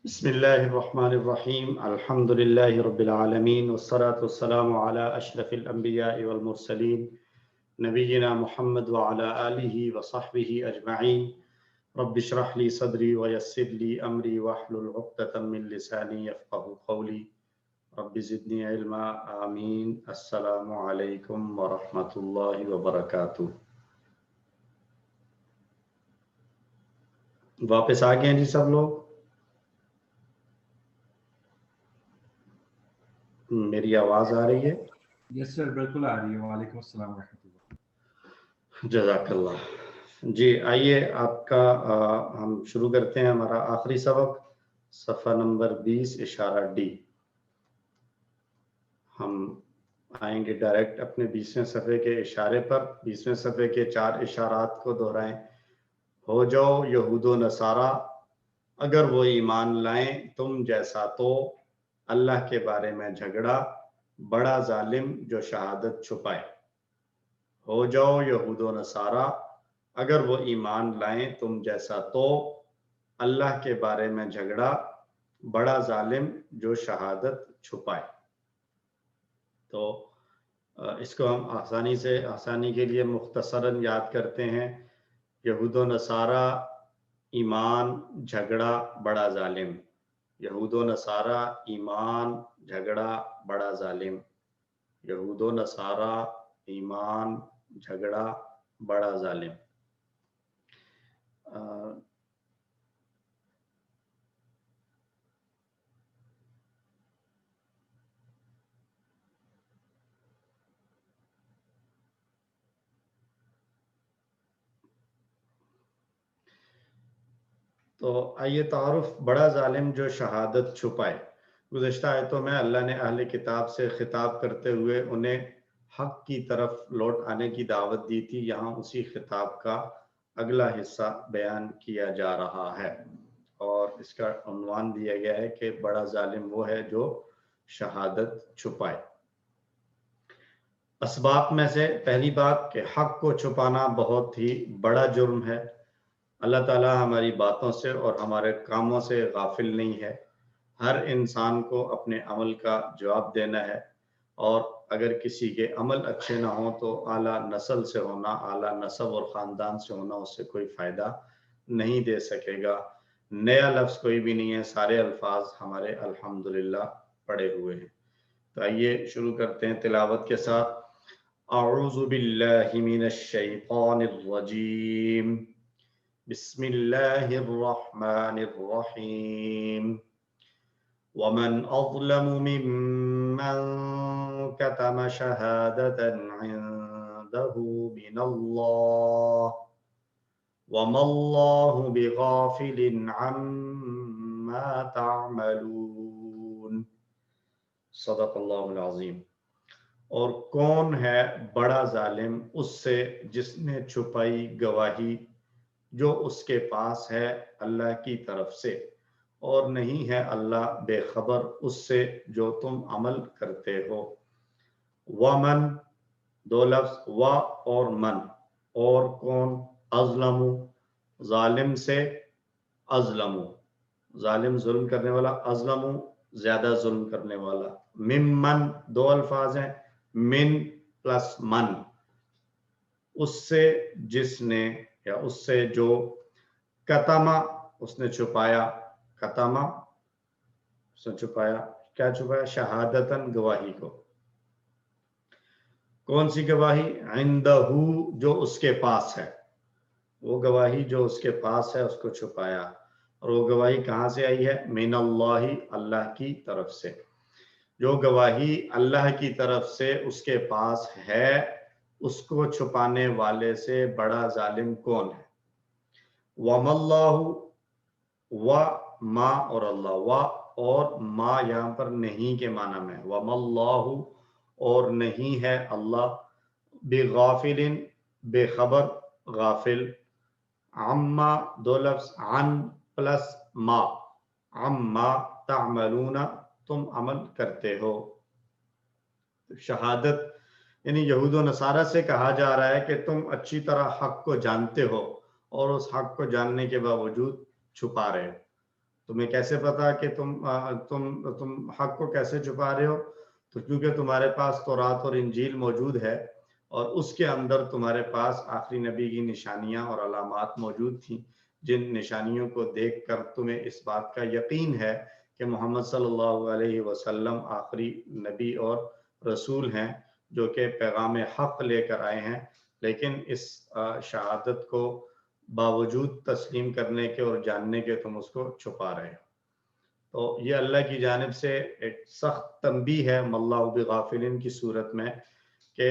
बिस्मिल्लाहिर्रहमानिर्रहीम अल्हम्दुलिल्लाहि रब्बिल आलमीन वस्सलातु वस्सलामु अला अशरफिल अंबिया'i वल मुरसलीन नबिय्यिना मुहम्मद व अला आलिहि व सहबिहि अजमईन रब्बि इश्रह ली सदरी व यस्सिर ली अमरी वहलुल उक़दतम मिन लिसानी यफ़क़हू क़ौली रब्बि ज़िदनी इल्मा आमीन। अस्सलामु अलैकुम व रहमतुल्लाहि व बरकातुहू। वापस आ गए हैं जी सब लोग। मेरी आवाज आ रही है? यस सर, बिल्कुल आ रही है। वालेकुम अस्सलाम रहमतुल्लाह। जज़ाकल्लाह। जी आइए आपका हम शुरू करते हैं हमारा आखिरी सबक, सफ़ा नंबर 20 इशारा डी। हम आएंगे डायरेक्ट अपने 20वें सफ़े के इशारे पर। 20वें सफ़े के 4 इशारात को दोहराएं। हो जाओ यहूदो नसारा, अगर वो ईमान लाएं तुम जैसा, तो अल्लाह के बारे में झगड़ा, बड़ा जालिम जो शहादत छुपाए। हो जाओ यहूदो नसारा, अगर वो ईमान लाएं तुम जैसा, तो अल्लाह के बारे में झगड़ा, बड़ा जालिम जो शहादत छुपाए। तो इसको हम आसानी के लिए मुख्तसरन याद करते हैं। यहूदो नसारा, ईमान, झगड़ा, बड़ा जालिम। यहूदो नसारा, ईमान, झगड़ा, बड़ा जालिम। यहूदो नसारा, ईमान, झगड़ा, बड़ा जालिम। तो आइए तारुफ, बड़ा जालिम जो शहादत छुपाए। गुज़श्ता आयतों में अल्लाह ने अहले किताब से खिताब करते हुए उन्हें हक की तरफ लौट आने की दावत दी थी। यहाँ उसी खिताब का अगला हिस्सा बयान किया जा रहा है और इसका उन्वान दिया गया है कि बड़ा जालिम वो है जो शहादत छुपाए। असबाब में से पहली बात कि हक को छुपाना बहुत ही बड़ा जुर्म है। अल्लाह ताला हमारी बातों से और हमारे कामों से गाफिल नहीं है। हर इंसान को अपने अमल का जवाब देना है और अगर किसी के अमल अच्छे ना हो तो आला नस्ल से होना, आला नस्ब और ख़ानदान से होना उससे कोई फ़ायदा नहीं दे सकेगा। नया लफ्ज़ कोई भी नहीं है, सारे अल्फाज हमारे अल्हम्दुलिल्लाह पढ़े हुए हैं। तो आइए शुरू करते हैं तिलावत के साथ। अऊज़ु बिल्लाहि मिनश शैतानिर रजीम, बिस्मिल्लाहिर रहमानिर रहीम। वमन अज़लमु मिम्मन कतम शहादतन इंदहु मिनल्लाह वमल्लाहु बिगाफिलिन अम्मा तअमलून। सदक़ल्लाहुल अज़ीम। और कौन है बड़ा जालिम उससे जिसने छुपाई गवाही जो उसके पास है अल्लाह की तरफ से, और नहीं है अल्लाह बेखबर उससे जो तुम अमल करते हो। वमन, दो लफ्ज़, व और मन, और कौन, अज़लमु, जालिम से, अज़लमु, जालिम जुल्म करने वाला, अज़लमु ज्यादा जुल्म करने वाला। मिम्मन, दो अल्फाज हैं, मिन प्लस मन, उससे जिसने या उससे जो, कतमा उसने छुपाया, कतमा उसने छुपाया, क्या छुपाया, शहादतन गवाही को। कौन सी गवाही, इंदहू जो उसके पास है, वो गवाही जो उसके पास है उसको छुपाया। और वो गवाही कहाँ से आई है, मिनल्लाही, अल्लाह की तरफ से। जो गवाही अल्लाह की तरफ से उसके पास है उसको छुपाने वाले से बड़ा जालिम कौन है। वमल्लाहु, व मा और अल्लाह, व और मा यहाँ पर नहीं के माना में, वमल्लाहु और नहीं है अल्लाह, बिगाफिलिन बेखबर, गाफिल, अम्मा दो लफ्ज़, अन प्लस मा, अम्मा तामलूना तुम अमल करते हो। शहादत यानी यहूद व नसारा से कहा जा रहा है कि तुम अच्छी तरह हक को जानते हो और उस हक को जानने के बावजूद छुपा रहे हो। تمہیں کیسے پتا کہ تم حق کو کیسے چھپا رہے ہو؟ تو کیونکہ تمہارے پاس تورات اور انجیل موجود ہے اور اس کے اندر تمہارے پاس آخری نبی کی نشانیاں اور علامات موجود تھیں، جن نشانیوں کو دیکھ کر تمہیں اس بات کا یقین ہے کہ محمد صلی اللہ علیہ وسلم آخری نبی اور رسول ہیں جو کہ پیغام حق لے کر آئے ہیں، لیکن اس شہادت کو باوجود تسلیم کرنے کے اور جاننے کے تم اس کو چھپا رہے ہو۔ تو یہ اللہ کی جانب سے ایک سخت تنبیہ ہے مَاللہ بغافل کی صورت میں، کہ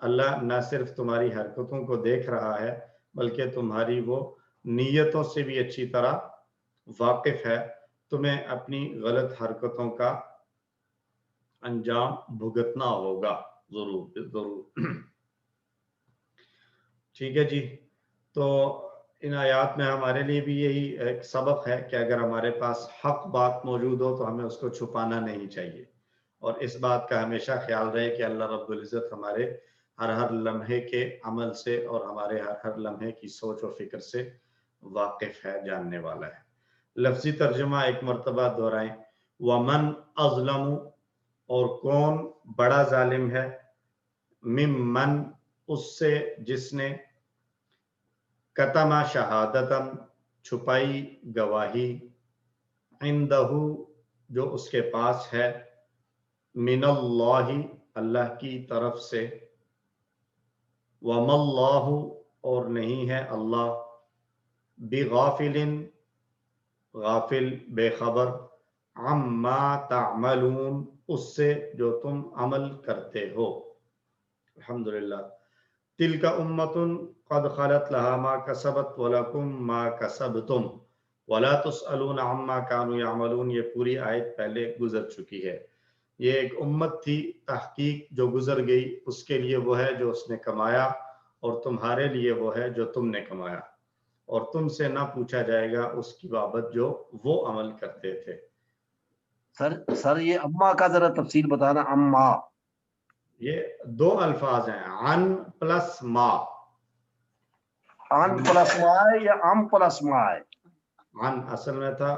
اللہ نہ صرف تمہاری حرکتوں کو دیکھ رہا ہے بلکہ تمہاری وہ نیتوں سے بھی اچھی طرح واقف ہے، تمہیں اپنی غلط حرکتوں کا انجام بھگتنا ہوگا ضرور۔ ٹھیک ہے جی، تو ان آیات میں ہمارے لیے بھی یہی ایک سبق ہے کہ اگر ہمارے پاس حق بات موجود ہو تو ہمیں اس کو چھپانا نہیں چاہیے، اور اس بات کا ہمیشہ خیال رہے کہ اللہ رب العزت ہمارے ہر لمحے کے عمل سے اور ہمارے ہر لمحے کی سوچ و فکر سے واقف ہے، جاننے والا ہے۔ لفظی ترجمہ ایک مرتبہ دہرائیں، وَمَنْ أَظْلَمُ، اور کون بڑا ظالم ہے، ممن، اس سے جس نے، کتم شہادتن، چھپائی گواہی، عندہ، جو اس کے پاس ہے، من اللہ، اللہ کی طرف سے، وما اللہ، اور نہیں ہے اللہ، بغافل، غافل بے خبر، عما تعملون، اس سے جو تم عمل کرتے ہو۔ الحمدللہ۔ تلک امۃ قد خلت لها ما کسبت ولکم ما کسبتم ولا تسألون عما كانوا يعملون، یہ پوری آیت پہلے گزر چکی ہے۔ یہ ایک امت تھی، تحقیق جو گزر گئی، اس کے لیے وہ ہے جو اس نے کمایا، اور تمہارے لیے وہ ہے جو تم نے کمایا، اور تم سے نہ پوچھا جائے گا اس کی بابت جو وہ عمل کرتے تھے۔ سر یہ اما کا ذرا تفصیل بتانا۔ اما یہ دو الفاظ ہیں، عن پلس ما۔ ان پلس ما ہے یا ام پلس ما ہے؟ عن اصل میں تھا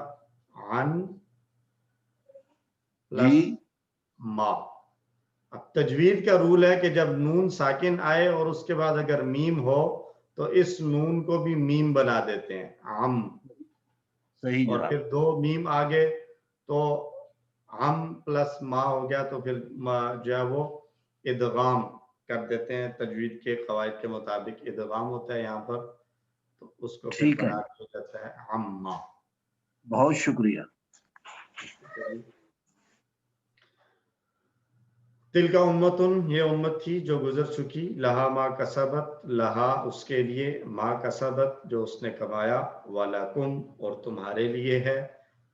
عن پلس جی ما۔ اب تجوید کا رول ہے کہ جب نون ساکن آئے اور اس کے بعد اگر میم ہو تو اس نون کو بھی میم بنا دیتے ہیں، عم، صحیح اور جناب۔ پھر دو میم آگے تو عم پلس ما ہو گیا، تو پھر جو ہے وہ ادغام کر دیتے ہیں، تجوید کے قواعد کے مطابق ادغام ہوتا ہے یہاں پر، تو اس کو پھر ٹھیک ہے، بنا دیا جاتا ہے عما۔ بہت شکریہ۔ تلک امتن، یہ امت تھی جو گزر چکی، لہا ما کسبت، لہا اس کے لیے، ما کسبت جو اس نے کمایا، ولکم اور تمہارے لیے ہے،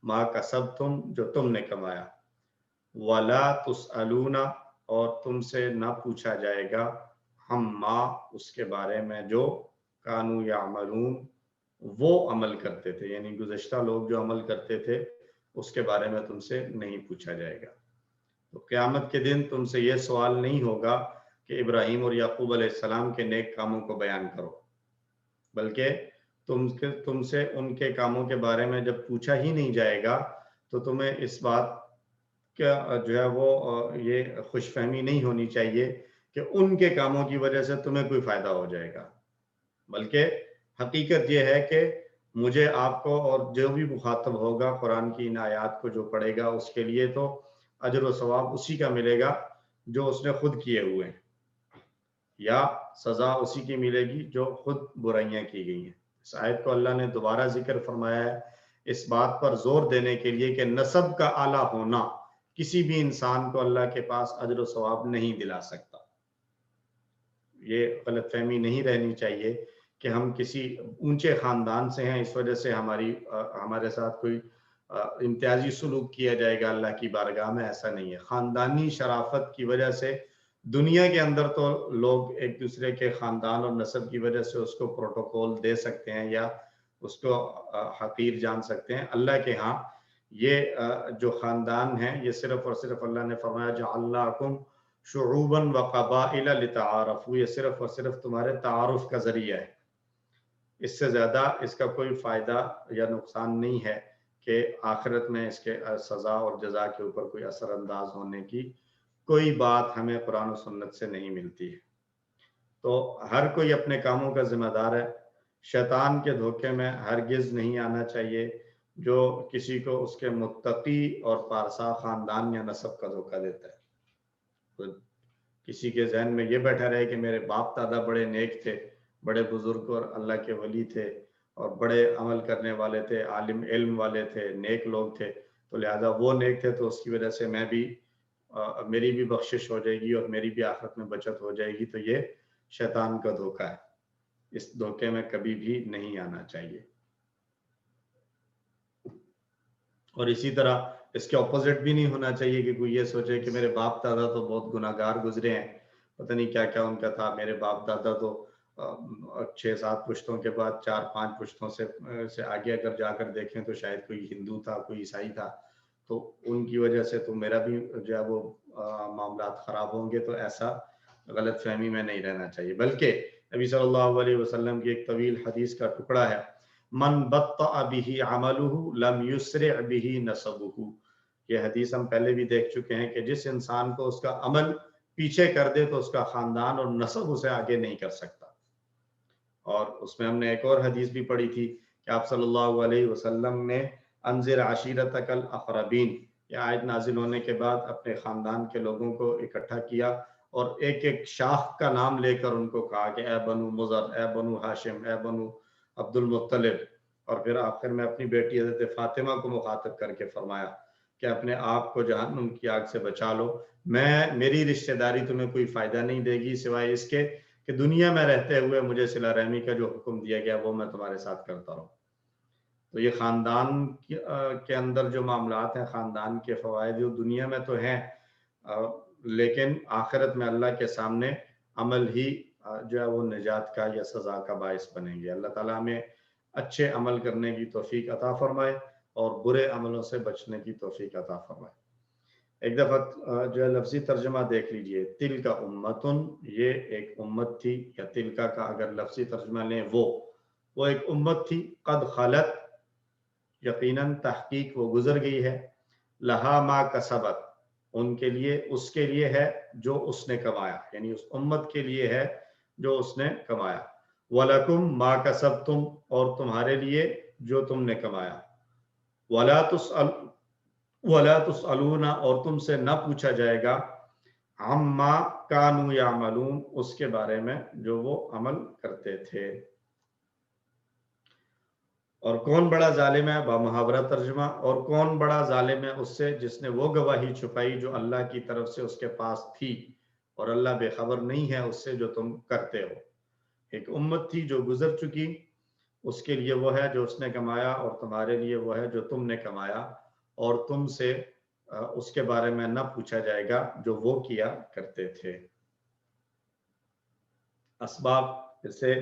ما کسبتم جو تم نے کمایا، ولا تسألون اور تم سے نہ پوچھا جائے گا، عما اس کے بارے میں جو کانوا یعملون وہ عمل کرتے تھے، یعنی گزشتہ لوگ جو عمل کرتے تھے اس کے بارے میں تم سے نہیں پوچھا جائے گا۔ تو قیامت کے دن تم سے یہ سوال نہیں ہوگا کہ ابراہیم اور یعقوب علیہ السلام کے نیک کاموں کو بیان کرو، بلکہ تم سے ان کے کاموں کے بارے میں جب پوچھا ہی نہیں جائے گا تو تمہیں اس بات کا جو ہے وہ یہ خوش فہمی نہیں ہونی چاہیے کہ ان کے کاموں کی وجہ سے تمہیں کوئی فائدہ ہو جائے گا، بلکہ حقیقت یہ ہے کہ مجھے، آپ کو اور جو بھی مخاطب ہوگا قرآن کی ان آیات کو جو پڑھے گا اس کے لیے تو اجر و ثواب اسی کا ملے گا جو اس نے خود کیے ہوئے ہیں، یا سزا اسی کی ملے گی جو خود برائیاں کی گئی ہیں۔ اس آیت کو اللہ نے دوبارہ ذکر فرمایا ہے اس بات پر زور دینے کے لیے کہ نسب کا اعلیٰ ہونا کسی بھی انسان کو اللہ کے پاس اجر و ثواب نہیں دلا سکتا۔ یہ غلط فہمی نہیں رہنی چاہیے کہ ہم کسی اونچے خاندان سے ہیں اس وجہ سے ہمارے ساتھ کوئی امتیازی سلوک کیا جائے گا اللہ کی بارگاہ میں، ایسا نہیں ہے۔ خاندانی شرافت کی وجہ سے دنیا کے اندر تو لوگ ایک دوسرے کے خاندان اور نسب کی وجہ سے اس کو پروٹوکول دے سکتے ہیں یا اس کو حقیر جان سکتے ہیں، اللہ کے ہاں یہ جو خاندان ہیں یہ صرف اور صرف اللہ نے فرمایا جعلناکم شعوبا وقبائل لتعارفوا، یہ صرف اور صرف تمہارے تعارف کا ذریعہ ہے، اس سے زیادہ اس کا کوئی فائدہ یا نقصان نہیں ہے کہ آخرت میں اس کے سزا اور جزا کے اوپر کوئی اثر انداز ہونے کی کوئی بات ہمیں قرآن و سنت سے نہیں ملتی ہے۔ تو ہر کوئی اپنے کاموں کا ذمہ دار ہے، شیطان کے دھوکے میں ہرگز نہیں آنا چاہیے جو کسی کو اس کے متقی اور پارسا خاندان یا نسب کا دھوکہ دیتا ہے۔ تو کسی کے ذہن میں یہ بیٹھا رہے کہ میرے باپ دادا بڑے نیک تھے، بڑے بزرگ اور اللہ کے ولی تھے اور بڑے عمل کرنے والے تھے، عالم علم والے تھے، نیک لوگ تھے، تو لہذا وہ نیک تھے تو اس کی وجہ سے میں بھی میری بھی بخشش ہو جائے گی اور میری بھی آخرت میں بچت ہو جائے گی۔ تو یہ شیطان کا دھوکہ ہے، اس دھوکے میں کبھی بھی نہیں آنا چاہیے۔ اور اسی طرح اس کے اپوزٹ بھی نہیں ہونا چاہیے کہ کوئی یہ سوچے کہ میرے باپ دادا تو بہت گناہ گار گزرے ہیں، پتہ نہیں کیا کیا ان کا تھا، میرے باپ دادا تو 6-7 پشتوں کے بعد 4-5 پشتوں سے آگے اگر جا کر دیکھیں تو شاید کوئی ہندو تھا، کوئی عیسائی تھا، تو ان کی وجہ سے تو میرا بھی جو ہے وہ معاملات خراب ہوں گے۔ تو ایسا غلط فہمی میں نہیں رہنا چاہیے، بلکہ نبی صلی اللہ علیہ وسلم کی ایک طویل حدیث کا ٹکڑا ہے، من بطأ به عمله لم يسرع به نسبه۔ یہ حدیث ہم پہلے بھی دیکھ چکے ہیں کہ جس انسان کو اس کا عمل پیچھے کر دے تو اس کا خاندان اور نسب اسے آگے نہیں کر سکتا۔ اور اس میں ہم نے ایک اور حدیث بھی پڑھی تھی کہ آپ صلی اللہ علیہ وسلم نے انذر عشیرتک الاقربین، یہ آیت نازل ہونے کے بعد اپنے خاندان کے لوگوں کو اکٹھا کیا اور ایک ایک شاخ کا نام لے کر ان کو کہا کہ اے بنو مضر، اے بنو ہاشم، اے بنو عبد المطلب، اور پھر آخر میں اپنی بیٹی حضرت فاطمہ کو مخاطب کر کے فرمایا کہ اپنے آپ کو جہنم کی آگ سے بچا لو، میری رشتہ داری تمہیں کوئی فائدہ نہیں دے گی سوائے اس کے کہ دنیا میں رہتے ہوئے مجھے صلہ رحمی کا جو حکم دیا گیا وہ میں تمہارے ساتھ کرتا رہوں۔ تو یہ خاندان کے اندر جو معاملات ہیں، خاندان کے فوائد جو دنیا میں تو ہیں، لیکن آخرت میں اللہ کے سامنے عمل ہی جو ہے وہ نجات کا یا سزا کا باعث بنیں گے۔ اللہ تعالیٰ ہمیں اچھے عمل کرنے کی توفیق عطا فرمائے اور برے عملوں سے بچنے کی توفیق عطا فرمائے۔ ایک دفعہ جو ہے لفظی ترجمہ دیکھ لیجئے، تل کا امتن، یہ ایک امت تھی، یا تل کا اگر لفظی ترجمہ لیں وہ ایک امت تھی، قد خلت، یقیناً تحقیق وہ گزر گئی ہے، لہا ما کسبت، ان کے لیے اس کے لیے ہے جو اس نے کمایا، یعنی اس امت کے لیے ہے جو اس نے کمایا، وَلَكُمْ مَا كَسَبْتُمْ، اور تمہارے لیے جو تم نے کمایا، وَلَا تُسْأَلُونَ، اور تم سے نہ پوچھا جائے گا، عَمَّا كَانُوا يَعْمَلُونَ، اس کے بارے میں جو وہ عمل کرتے تھے۔ اور کون بڑا ظالم ہے، بامحاورہ ترجمہ، اور کون بڑا ظالم ہے اس سے جس نے وہ گواہی چھپائی جو اللہ کی طرف سے اس کے پاس تھی، اور اللہ بے خبر نہیں ہے اس سے جو تم کرتے ہو۔ ایک امت تھی جو گزر چکی، اس کے لیے وہ ہے جو اس نے کمایا، اور تمہارے لیے وہ ہے جو تم نے کمایا، اور تم سے اس کے بارے میں نہ پوچھا جائے گا جو وہ کیا کرتے تھے۔ اسباب اسے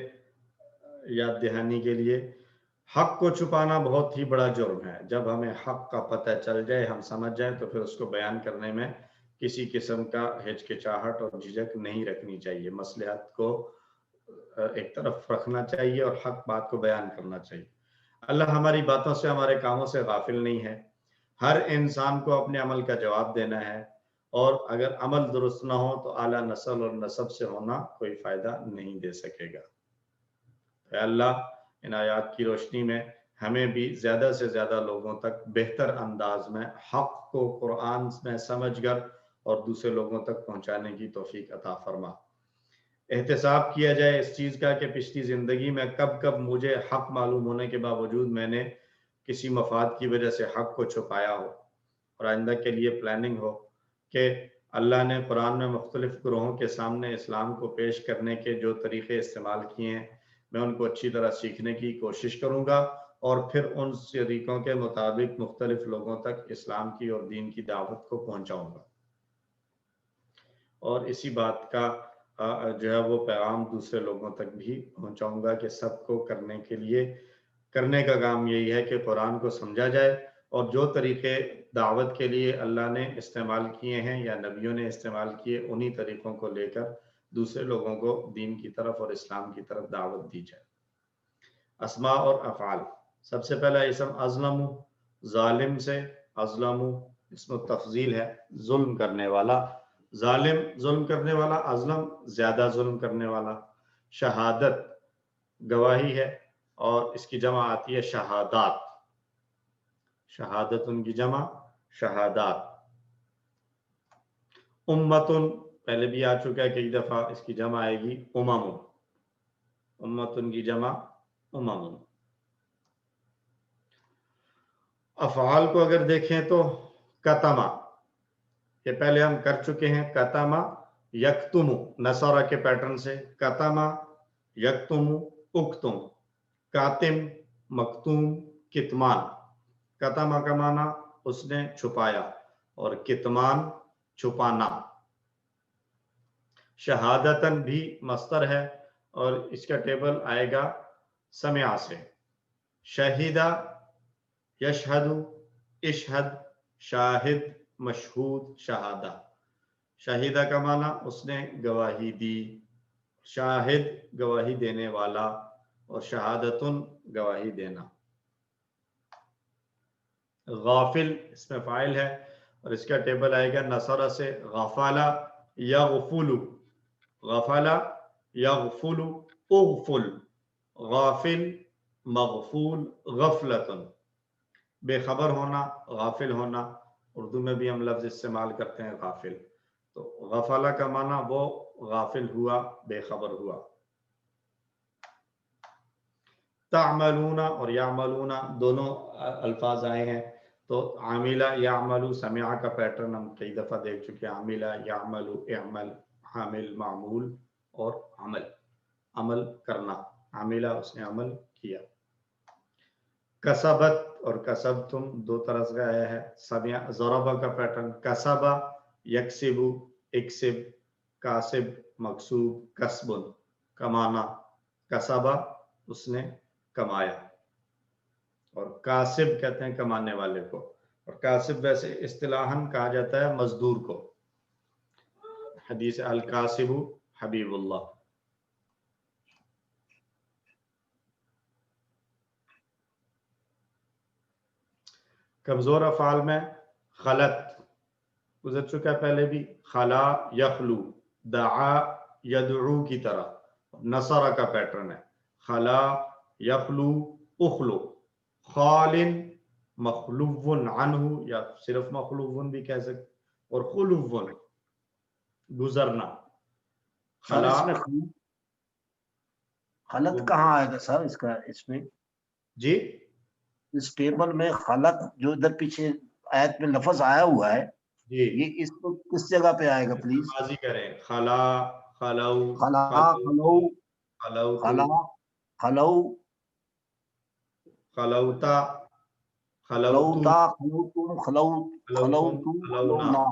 یاد دہانی کے لیے، حق کو چھپانا بہت ہی بڑا جرم ہے۔ جب ہمیں حق کا پتہ چل جائے، ہم سمجھ جائیں، تو پھر اس کو بیان کرنے میں کسی قسم کا ہچکچاہٹ اور جھجک نہیں رکھنی چاہیے، مصلحت کو ایک طرف رکھنا چاہیے اور حق بات کو بیان کرنا چاہیے۔ اللہ ہماری باتوں سے، ہمارے کاموں سے غافل نہیں ہے۔ ہر انسان کو اپنے عمل کا جواب دینا ہے، اور اگر عمل درست نہ ہو تو اعلیٰ نسل اور نسب سے ہونا کوئی فائدہ نہیں دے سکے گا۔ اے اللہ، ان آیات کی روشنی میں ہمیں بھی زیادہ سے زیادہ لوگوں تک بہتر انداز میں حق کو قرآن میں سمجھ کر اور دوسرے لوگوں تک پہنچانے کی توفیق عطا فرما۔ احتساب کیا جائے اس چیز کا کہ پچھلی زندگی میں کب مجھے حق معلوم ہونے کے باوجود میں نے کسی مفاد کی وجہ سے حق کو چھپایا ہو، اور آئندہ کے لیے پلاننگ ہو کہ اللہ نے قرآن میں مختلف گروہوں کے سامنے اسلام کو پیش کرنے کے جو طریقے استعمال کیے ہیں، میں ان کو اچھی طرح سیکھنے کی کوشش کروں گا، اور پھر ان طریقوں کے مطابق مختلف لوگوں تک اسلام کی اور دین کی دعوت کو پہنچاؤں گا، اور اسی بات کا جو ہے وہ پیغام دوسرے لوگوں تک بھی پہنچاؤں گا کہ سب کو کرنے کا کام یہی ہے کہ قرآن کو سمجھا جائے، اور جو طریقے دعوت کے لیے اللہ نے استعمال کیے ہیں یا نبیوں نے استعمال کیے، انہی طریقوں کو لے کر دوسرے لوگوں کو دین کی طرف اور اسلام کی طرف دعوت دی جائے۔ اسماء اور افعال، سب سے پہلا اسم ازلم، ظالم سے ازلمو اسم تفضیل ہے، ظلم کرنے والا، ظالم ظلم کرنے والا، ازلم زیادہ ظلم کرنے والا۔ شہادت گواہی ہے اور اس کی جمع آتی ہے شہادات، شہادت ان کی جمع شہادات۔ امتن پہلے بھی آ چکا ہے کئی دفعہ، اس کی جمع آئے گی امم، امتن کی جمع امم۔ افعال کو اگر دیکھیں تو کتما، یہ پہلے ہم کر چکے ہیں، کتما یکتم نصارہ کے پیٹرن سے، کتما یکتم اکتم، کاتم مکتوم کتمان۔ کتما کا معنی اس نے چھپایا اور کتمان چھپانا۔ شہادتن بھی مصدر ہے اور اس کا ٹیبل آئے گا سمع سے، شہیدہ یشہد اشہد شاہد مشہود شہادہ۔ شہیدہ کا معنی اس نے گواہی دی، شاہد گواہی دینے والا اور شہادتن گواہی دینا۔ غافل اس میں فاعل ہے اور اس کا ٹیبل آئے گا نصرہ سے، غفالہ یغفل، غفالہ یغفل اغفل، غافل مغفول غفلتن، بے خبر ہونا، غافل ہونا، اردو میں بھی ہم لفظ استعمال کرتے ہیں غافل، تو غفلہ کا معنی وہ غافل ہوا، بے خبر ہوا۔ تعملون اور یعملون دونوں الفاظ آئے ہیں، تو عاملہ یعملو سمع کا پیٹرن ہم کئی دفعہ دیکھ چکے ہیں، عاملہ یعملو اعمل، حامل معمول اور عمل، عمل کرنا، عاملہ اس نے عمل کیا۔ کسبت اور کسبتم دو طرح سے آیا ہے، سمع ضربہ کا پیٹرن، کسبہ یکسب اکسب، کاسب مکسوب کسبن، کمانا، کسبہ اس نے کمایا، اور کاسب کہتے ہیں کمانے والے کو، اور کاسب ویسے اصطلاحاً کہا جاتا ہے مزدور کو، حدیث الکاسب حبیب اللہ۔ کمزور افعال میں خلط گزر چکا ہے پہلے بھی، خلا یخلو، دعا یدعو کی طرح، نصرہ کا پیٹرن ہے، خلا یخلو اخلو، خال مخلوف عنہ یا صرف مخلوف بھی کہہ سکتے، اور خلوف گزرنا۔ سر اس میں خلط کہاں آئے گا سر، اس کا اس میں جی اس ٹیبل میں خلط جو ادھر پیچھے آیت میں لفظ آیا ہوا ہے، جی یہ اس کو کس جگہ پہ آئے گا پلیز؟ ماضی کریں، خلا خلو خلا خلو خلوت خلا خلو خلوتا خلوتو خلوتا خلوتم خلوتم خلونا،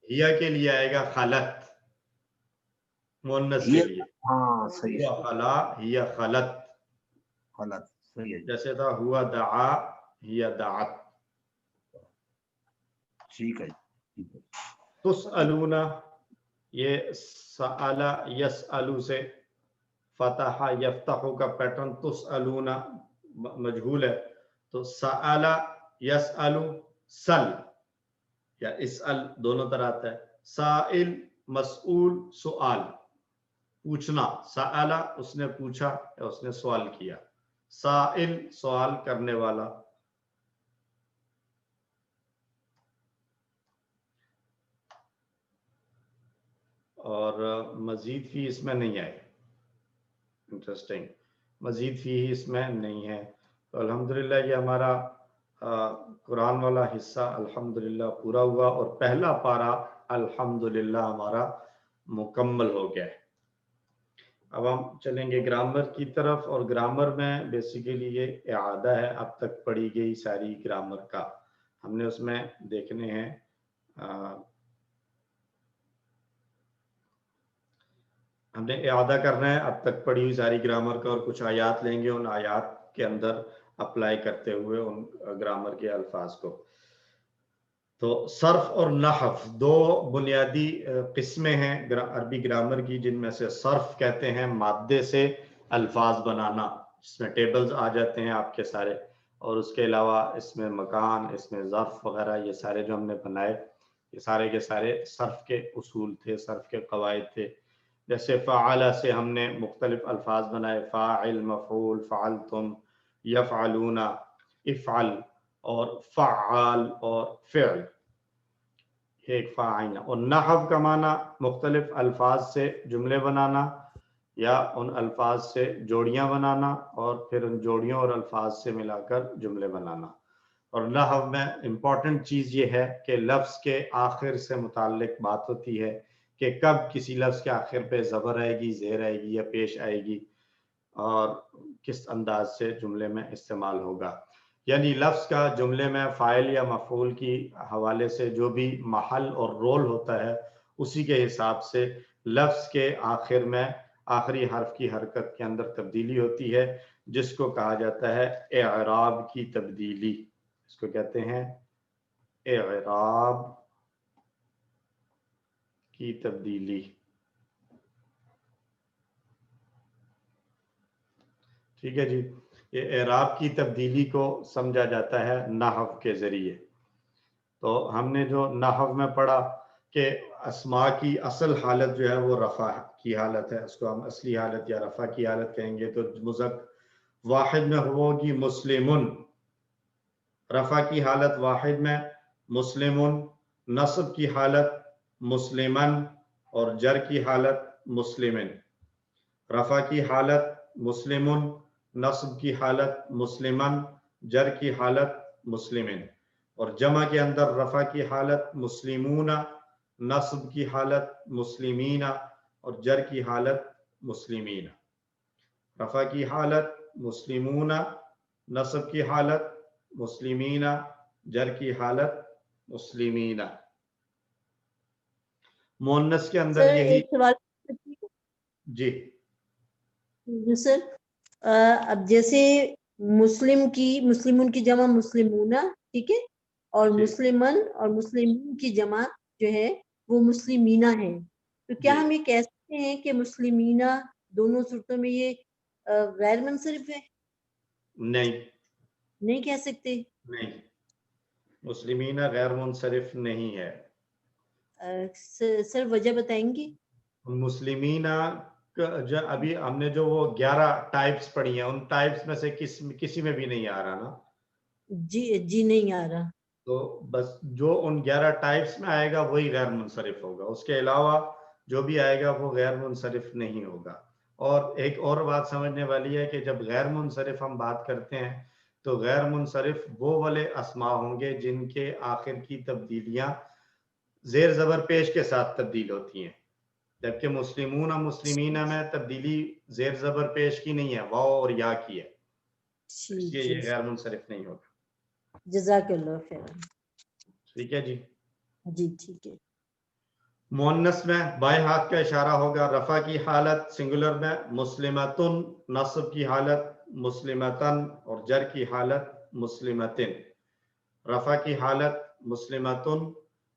ہیا کے لیے آئے گا خلط، مؤنث کے یہ لیے، ہاں صحیح ہوا ہے، خلا ہیا خلط، خلط صحیح ہے، جیسے تھا ہوا دعا ہیا دعت۔ ٹھیک ہے ٹھیک ہے۔ تسألون یہ سأل یسألو سے، فتح یفتح کا پیٹرن، تسألون مجہول ہے، تو سأل یسألو سل یا اسأل دونوں طرح آتا ہے، سائل مسئول سؤال پوچھنا، سأل اس نے پوچھا یا اس نے سوال کیا، سائل سوال کرنے والا۔ اور مزید فی اس میں نہیں آئے، انٹرسٹنگ، مزید فی اس میں نہیں ہے۔ تو الحمدللہ یہ ہمارا قرآن والا حصہ الحمدللہ پورا ہوا، اور پہلا پارہ الحمدللہ ہمارا مکمل ہو گیا ہے۔ اب ہم چلیں گے گرامر کی طرف، اور گرامر میں بیسیکلی یہ اعادہ ہے اب تک پڑھی گئی ساری گرامر کا، ہم نے اس میں دیکھنے ہیں ہم نے اعادہ کرنا ہے اب تک پڑھی ہوئی ساری گرامر کا، اور کچھ آیات لیں گے، ان آیات کے اندر اپلائی کرتے ہوئے ان گرامر کے الفاظ کو۔ تو صرف اور نحو دو بنیادی قسمیں ہیں عربی گرامر کی، جن میں سے صرف کہتے ہیں مادے سے الفاظ بنانا، جس میں ٹیبلز آ جاتے ہیں آپ کے سارے، اور اس کے علاوہ اس میں مکان، اس میں ظرف وغیرہ یہ سارے جو ہم نے بنائے یہ سارے کے سارے صرف کے اصول تھے، صرف کے قواعد تھے. جیسے فعل سے ہم نے مختلف الفاظ بنائے، فاعل، مفعول، فعلتم، یفعلون، افعل، اور فعال اور فعل، ایک فاعل. اور نحو کا معنی مختلف الفاظ سے جملے بنانا یا ان الفاظ سے جوڑیاں بنانا اور پھر ان جوڑیوں اور الفاظ سے ملا کر جملے بنانا. اور نحو میں امپورٹنٹ چیز یہ ہے کہ لفظ کے آخر سے متعلق بات ہوتی ہے کہ کب کسی لفظ کے آخر پہ زبر آئے گی، زیر آئے گی یا پیش آئے گی، اور کس انداز سے جملے میں استعمال ہوگا. یعنی لفظ کا جملے میں فاعل یا مفعول کی حوالے سے جو بھی محل اور رول ہوتا ہے اسی کے حساب سے لفظ کے آخر میں آخری حرف کی حرکت کے اندر تبدیلی ہوتی ہے، جس کو کہا جاتا ہے اعراب کی تبدیلی. اس کو کہتے ہیں اعراب کی تبدیلی. ٹھیک ہے جی، یہ اعراب کی تبدیلی کو سمجھا جاتا ہے نحو کے ذریعے. تو ہم نے جو نحو میں پڑھا کہ اسماء کی اصل حالت جو ہے وہ رفع کی حالت ہے، اس کو ہم اصلی حالت یا رفع کی حالت کہیں گے. تو مذکر واحد میں ہوگی مسلمن، رفع کی حالت واحد میں مسلمن، نصب کی حالت مسلمن، اور جر کی حالت مسلمن. رفع کی حالت مسلمن، نصب کی حالت مسلمن، جر کی حالت مسلمن. اور جمع کے اندر رفع کی حالت مسلمون، نصب کی حالت مسلمین، اور جر کی حالت مسلمین. رفع کی حالت مسلمون، نصب کی حالت مسلمین، جر کی حالت مسلمین. مؤنث کے اندر سر یہی ایک سوال جی جی سر، اب جیسے مسلمون کی جمع مسلمون، ٹھیک ہے، اور جی مسلمن اور مسلمین کی جمع جو ہے وہ مسلمینہ ہے، تو کیا جی ہم یہ کہہ سکتے ہیں کہ مسلمینہ دونوں صورتوں میں یہ غیر منصرف ہے؟ نہیں کہہ سکتے. نہیں، مسلمین غیر منصرف نہیں ہے. سر وجہ بتائیں گے؟ مسلمین ابھی ہم نے جو وہ 11 ٹائپس پڑھی ہیں ان ٹائپس میں سے کسی میں بھی نہیں آ رہا نا. جی نہیں آ رہا. تو بس جو ان 11 ٹائپس میں آئے گا وہی غیر منصرف ہوگا، اس کے علاوہ جو بھی آئے گا وہ غیر منصرف نہیں ہوگا. اور ایک اور بات سمجھنے والی ہے کہ جب غیر منصرف ہم بات کرتے ہیں تو غیر منصرف وہ والے اسماء ہوں گے جن کے آخر کی تبدیلیاں زیر زبر پیش کے ساتھ تبدیل ہوتی ہیں، جبکہ مسلمون اور مسلمین میں تبدیلی زیر زبر پیش کی نہیں ہے، واو اور یا کی ہے، اس لیے یہ غیر منصرف نہیں ہوگا. جزاک اللہ خیر. ٹھیک ہے جی. جی ٹھیک ہے. مؤنث میں بائیں ہاتھ کا اشارہ ہوگا. رفع کی حالت سنگولر میں مسلمتن، نصب کی حالت مسلمتن، اور جر کی حالت مسلمتن. رفع کی حالت مسلمتن،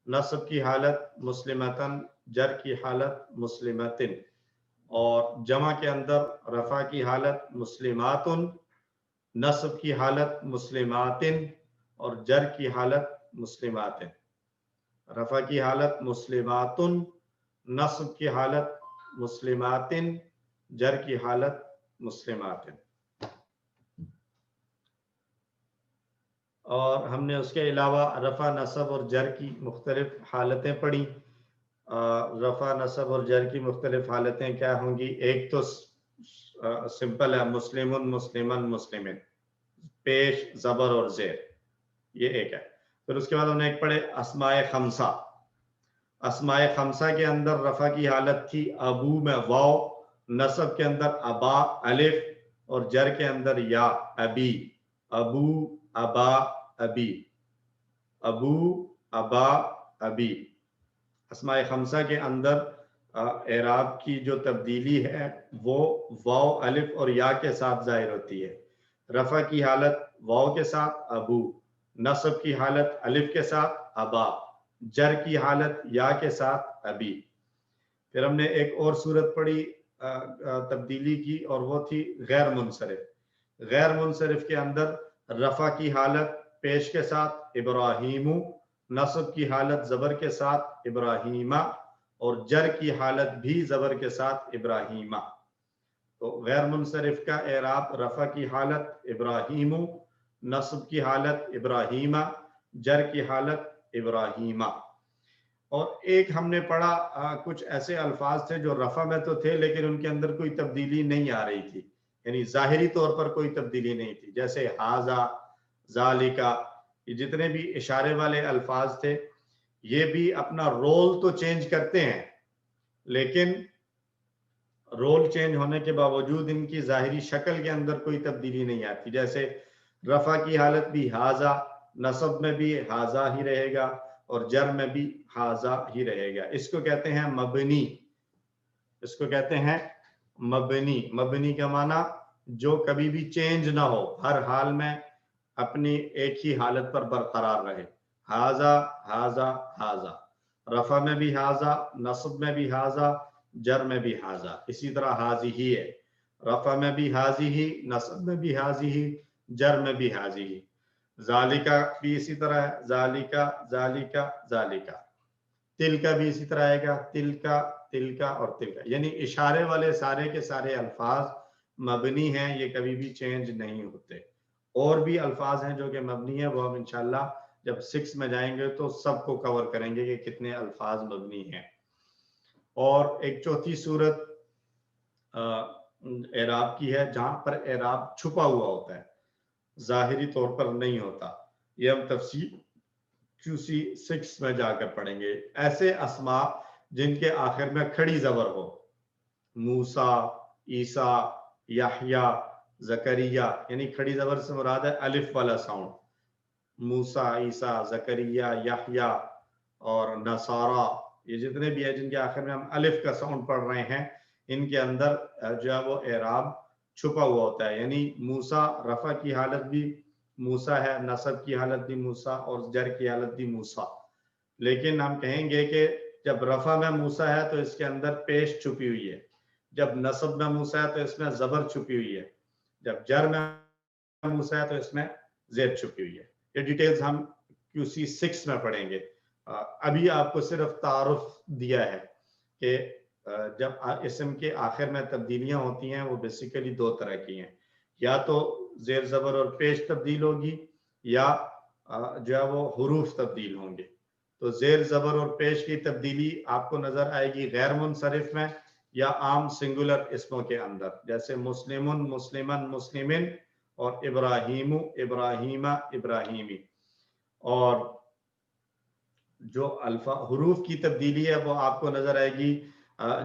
نصب کی حالت مسلمتن، جر کی حالت مسلمتن. اور جمع کے اندر رفع کی حالت مسلماتن، نصب کی حالت مسلماتن، اور جر کی حالت مسلماتن. رفع کی حالت مسلماتن، نصب کی حالت مسلماتن، جر کی حالت مسلماتن. اور ہم نے اس کے علاوہ رفع، نصب اور جر کی مختلف حالتیں پڑھی. رفع، نصب اور جر کی مختلف حالتیں کیا ہوں گی؟ ایک تو سمپل ہے مسلمن، مسلمن، مسلمن، پیش، زبر اور زیر، یہ ایک ہے. پھر اس کے بعد ہم نے ایک پڑھے اسماء خمسہ. اسماء خمسہ کے اندر رفع کی حالت تھی ابو میں واو، نصب کے اندر ابا الف، اور جر کے اندر یا ابی. ابو، ابا، ابی، ابو، ابا، ابی. اسماء خمسہ کے اندر اعراب کی جو تبدیلی ہے وہ واو، الف اور یا کے ساتھ ظاہر ہوتی ہے. رفع کی حالت واو کے ساتھ ابو، نصب کی حالت الف کے ساتھ ابا، جر کی حالت یا کے ساتھ ابی. پھر ہم نے ایک اور صورت پڑھی تبدیلی کی اور وہ تھی غیر منصرف. غیر منصرف کے اندر रफ़ा की हालत पेश के साथ इब्राहीमु, नस्ब की हालत ज़बर के साथ इब्राहीमा, और जर की हालत भी ज़बर के साथ इब्राहीमा। तो गैर मुनसरिफ का एराब रफ़ा की हालत इब्राहीमु, नस्ब की हालत इब्राहीमा, जर की हालत इब्राहीमा। और एक हमने पढ़ा कुछ ऐसे अल्फाज थे जो रफ़ा में तो थे लेकिन उनके अंदर कोई तब्दीली नहीं आ रही थी, यानी ज़ाहिरी तौर पर कोई तब्दीली नहीं थी, जैसे हाजा, ज़ालिका, ये जितने भी इशारे वाले अल्फाज थे ये भी अपना रोल तो चेंज करते हैं लेकिन रोल चेंज होने के बावजूद इनकी ज़ाहिरी शक्ल के अंदर कोई तब्दीली नहीं आती। जैसे रफ़ा की हालत भी हाजा, नस्ब में भी हाजा ही रहेगा और जर में भी हाजा ही रहेगा। इसको कहते हैं मबनी, इसको कहते हैं मबनी। मबनी का माना जो कभी भी चेंज ना हो, हर हाल में अपनी एक ही हालत पर बरकरार रहे। हाजा हाजा हाजा, रफ़ा में भी हाजा, नस्ब में भी हाजा, जर में भी हाजा। इसी तरह हाजी ही है, रफ़ा में भी हाजी ही, नस्ब में भी हाजी ही, जर में भी हाजी ही। ज़ालिका भी इसी तरह है, ज़ालिका ज़ालिका ज़ालिका। तिल का भी इसी तरह आएगा, तिल का तिल का और तिल का। यानी इशारे वाले सारे के सारे अल्फाज मबनी हैं, ये कभी भी चेंज नहीं होते। और भी अल्फाज हैं जो कि मबनी है, वो हम इंशाल्लाह जब 6 में जाएंगे तो सबको कवर करेंगे कि कितने अल्फाज मबनी हैं। और एक चौथी सूरत एराब की है जहां पर एराब छुपा हुआ होता है, जाहिरी तौर पर नहीं होता। ये हम तफसील QC 6 में जाकर पढ़ेंगे। ऐसे अस्मा जिनके आखिर में खड़ी जबर हो, मूसा, ईसा, याह्या, जकरिया, यानी खड़ी जबर से मुराद है अलिफ वाला साउंड। मूसा, ईसा, जकरिया, याह्या और नसारा, ये जितने भी है जिनके आखिर में हम अलिफ का साउंड पढ़ रहे हैं, इनके अंदर जो है वो एराब छुपा हुआ होता है। यानी मूसा रफ़ा की हालत भी मूसा है, नसब की हालत भी मूसा और जर की हालत भी मूसा। लेकिन हम कहेंगे कि जब रफ़ा में मूसा है तो इसके अंदर पेश छुपी हुई है, जब नसब में मूसा है तो इसमें ज़बर छुपी हुई है, जब जर में मूसा है तो इसमें ज़ेद छुपी हुई है। ये डिटेल्स हम QC 6 में पढ़ेंगे। अभी आपको सिर्फ तारुफ दिया है कि जब इसम के आखिर में तब्दीलियां होती हैं वो बेसिकली दो तरह की हैं, या तो ज़ेर ज़बर और पेश तब्दील होगी या जो है वो हुरूफ तब्दील होंगे। तो ज़ेर ज़बर और पेश की तब्दीली आपको नज़र आएगी गैर मुनसरिफ में या आम सिंगुलर इसमों के अंदर, जैसे मुस्लिमुन, मुस्लिमन, मुस्लिमिन और इब्राहीमु, इब्राहीमा, इब्राहीमी। और जो अल्फा हुरूफ की तब्दीली है वो आपको नजर आएगी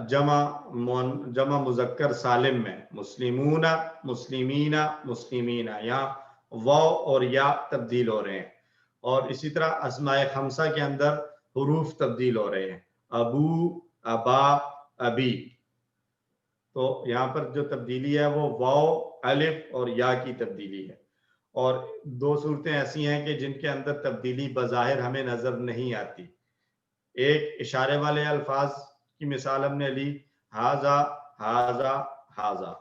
जमा मुजक्कर सालिम में, मुस्लिमूना, मुस्लिमीना, मुस्लिमीना, यहाँ वाव और या तब्दील हो रहे हैं। और इसी तरह अस्माए खमसा के अंदर हुरूफ तब्दील हो रहे हैं, अबू, अबा, अबी। तो यहाँ पर जो तब्दीली है वो वाव, अलिफ और या की तब्दीली है। और दो सूरतें ऐसी हैं कि जिनके अंदर तब्दीली बज़ाहिर हमें नजर नहीं आती। एक इशारे वाले अल्फाज की मिसाल हमने ली, हाजा हाजा हाजा,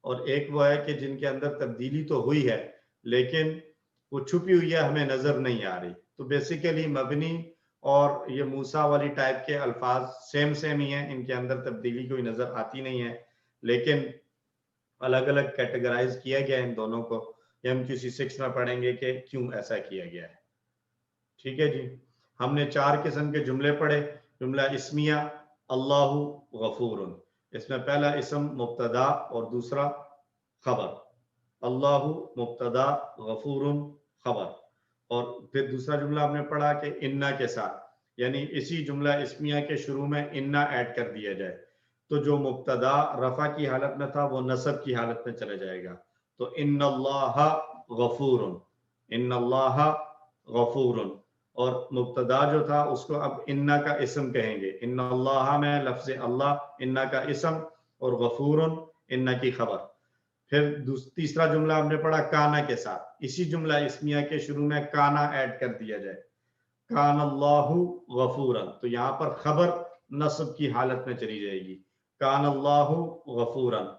और एक वो है कि जिनके अंदर तब्दीली तो हुई है लेकिन वो छुपी हुई है, हमें नजर नहीं आ रही। तो बेसिकली मबनी और ये मूसा वाली टाइप के अल्फाज सेम ही हैं, इनके अंदर तब्दीली कोई नजर आती नहीं है, लेकिन अलग अलग कैटेगराइज किया गया इन दोनों को। ये हम QC 6 में पढ़ेंगे कि क्यों ऐसा किया गया है। ठीक है जी, हमने 4 किस्म के जुमले पढ़े। जुमला इस्मिया, अल्लाहु गफूरुन, इसमें पहला इस्म मुब्तदा और दूसरा खबर। अल्लाहु मुब्तदा, गफूरुन खबर। और फिर दूसरा जुमला हमने पढ़ा कि इन्ना के साथ, यानी इसी जुमला इस्मिया के शुरू में इन्ना ऐड कर दिया जाए तो जो मुब्तदा रफ़ा की हालत में था वो नसब की हालत में चला जाएगा। तो इन्नल्लाह गफूरुन, इन्नल्लाह गफूरुन, और मुब्तदा जो था उसको अब इन्ना का इस्म कहेंगे। इन्नल्लाह में लफ्ज़ अल्लाह, इन्ना का इस्म, और गफूरुन इन्ना की खबर। फिर तीसरा जुमला हमने पढ़ा काना के साथ, इसी जुमला इस्मिया के शुरू में काना ऐड कर दिया जाए, कान अल्लाहु गफूरन, तो यहाँ पर खबर नस्ब की हालत में चली जाएगी, कान अल्लाहु गफूरन।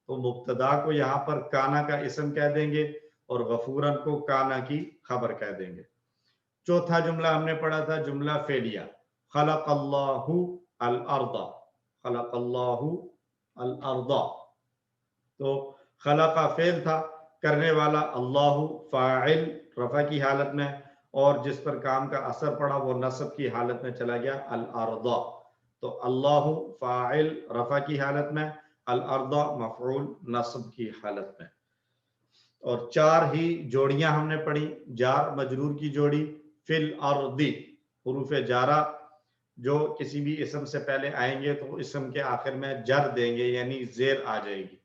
तो मुब्तदा को यहाँ पर काना का इस्म कह देंगे और गफूरन को काना की खबर कह देंगे। चौथा जुमला हमने पढ़ा था जुमला फेलिया, खलक़ल्लाहु अल अर्दा, खलक़ल्लाहु अल अर्दा। तो खलका फेल था, करने वाला अल्लाहु फाइल रफा की हालत में, और जिस पर काम का असर पड़ा वो नस्ब की हालत में चला गया अल अर्दा। तो अल्लाहु फाइल रफा की हालत में, अल अर्दा मफऊल नस्ब की हालत में। और चार ही जोड़ियां हमने पढ़ी, जार मजरूर की जोड़ी, फिल अर्दी, हुरूफ जारा जो किसी भी इसम से पहले आएंगे तो इसम के आखिर में जर देंगे यानी जेर आ जाएगी,